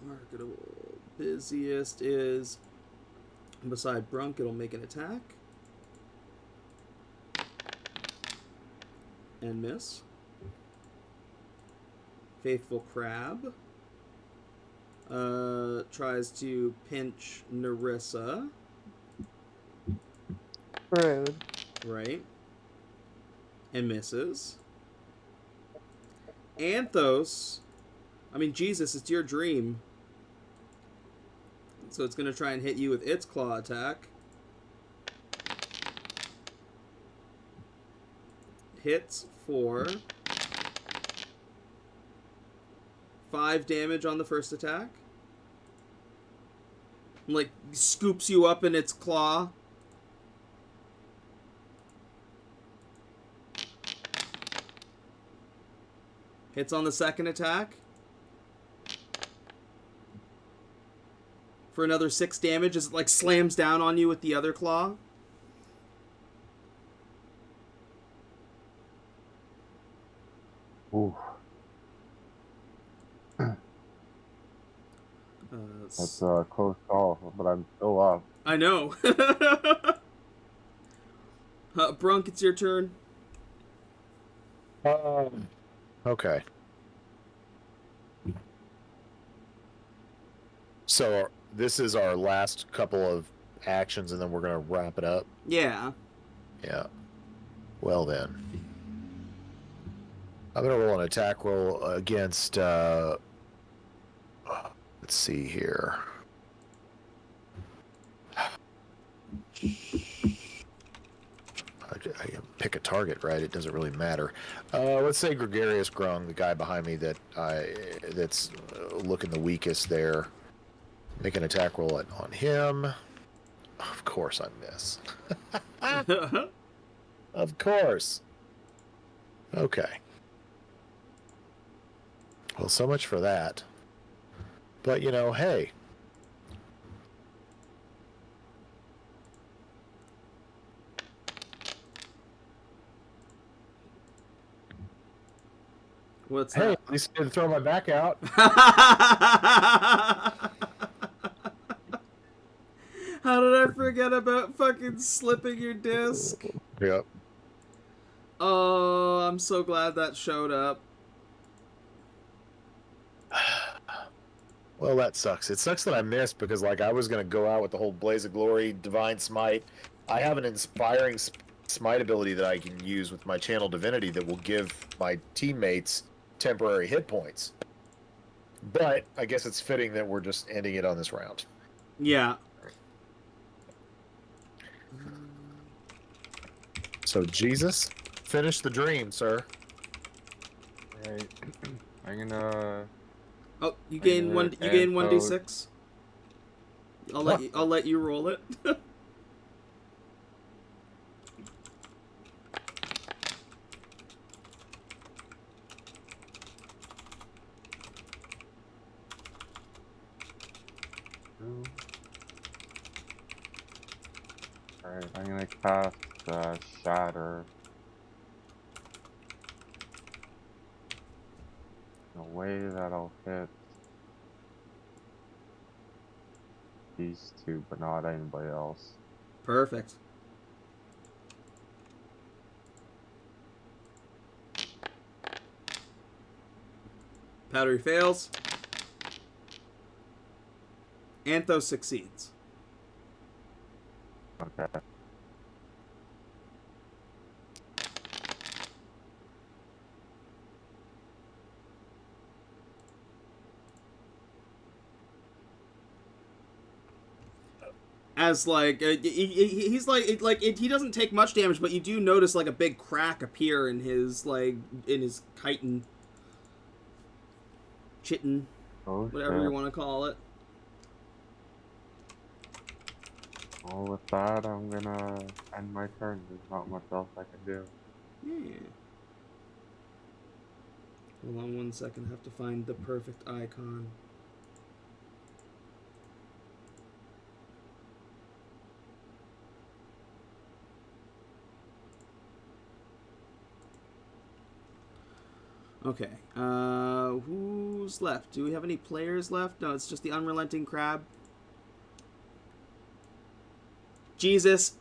Marketable. Busiest is beside Brunk. It'll make an attack. And miss. Faithful Crab tries to pinch Nerissa. Rude. Right. And misses. Anthos. I mean, Jesus, it's your dream. So it's going to try and hit you with its claw attack. Hits for 5 damage on the first attack. Like, scoops you up in its claw. Hits on the second attack. For another 6 damage as it, like, slams down on you with the other claw. Ooh. That's a close call, but I'm still up. I know. Brunk, it's your turn. Okay. So this is our last couple of actions, and then we're gonna wrap it up. Yeah. Yeah. Well then, I'm gonna roll an attack roll against. Let's see here. I can pick a target, right? It doesn't really matter. Let's say Gregarious Grung, the guy behind me that's looking the weakest there. Make an attack roll on him. Of course I miss. Of course. Okay. Well, so much for that. But, you know, hey. What's Hey, that? at least I didn't throw my back out. How did I forget about fucking slipping your disc? Yep. Oh, I'm so glad that showed up. Well, that sucks. It sucks that I missed because, like, I was gonna go out with the whole Blaze of Glory, Divine Smite. I have an inspiring smite ability that I can use with my Channel Divinity that will give my teammates temporary hit points. But I guess it's fitting that we're just ending it on this round. Yeah. So, Jesus, finish the dream, sir. Right. I'm gonna. Oh, you gain one. You gain 1d6. I'll let you roll it. Alright, I'm gonna cast Shatter. In a way that'll hit these two, but not anybody else. Perfect. Powdery fails. Anthos succeeds. Okay. As like he's he doesn't take much damage, but you do notice like a big crack appear in his chitin, Oh, whatever shit. you want to call it. Well, with that, I'm gonna end my turn. There's not much else I can do. Yeah. Hold on 1 second. I have to find the perfect icon. Okay. Who's left? Do we have any players left? No, it's just the unrelenting crab. Jesus,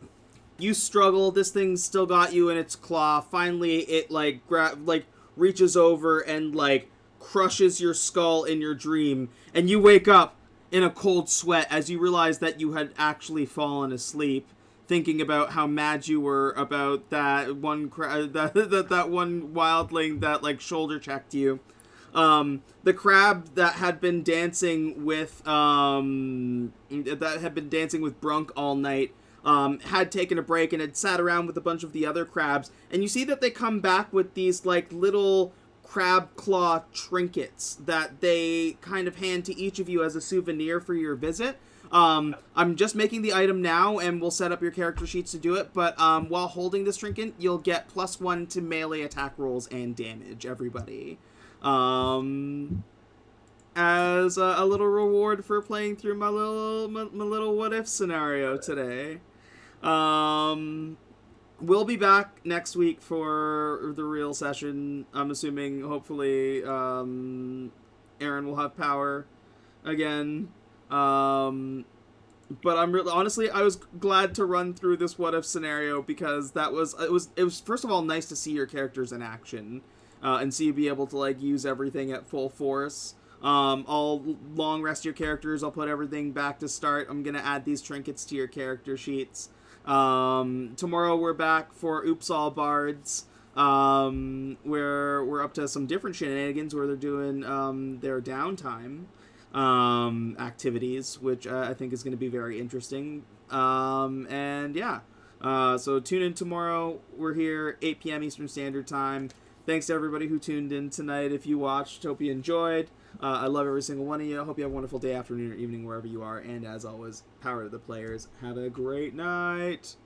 you struggle. This thing's still got you in its claw. Finally, it reaches over and crushes your skull in your dream, and you wake up in a cold sweat as you realize that you had actually fallen asleep, thinking about how mad you were about that one that one wildling that shoulder checked you. The crab that had been dancing with Brunk all night had taken a break and had sat around with a bunch of the other crabs, and you see that they come back with these little crab claw trinkets that they kind of hand to each of you as a souvenir for your visit. I'm just making the item now, and we'll set up your character sheets to do it, but while holding this trinket, you'll get +1 to melee attack rolls and damage, everybody. As a little reward for playing through my little what if scenario today. We'll be back next week for the real session. I'm assuming, hopefully, Erryn will have power again. But I'm really, honestly, I was glad to run through this what if scenario because it was first of all nice to see your characters in action, and see you be able to use everything at full force. I'll long rest your characters. I'll put everything back to start. I'm gonna add these trinkets to your character sheets. Tomorrow we're back for Oops All Bards, where we're up to some different shenanigans where they're doing their downtime activities, which I think is going to be very interesting. And yeah, so tune in tomorrow. We're here 8 p.m. Eastern Standard Time. Thanks to everybody who tuned in tonight. If you watched, hope you enjoyed. I love every single one of you. I hope you have a wonderful day, afternoon, or evening, wherever you are. And as always, power to the players. Have a great night.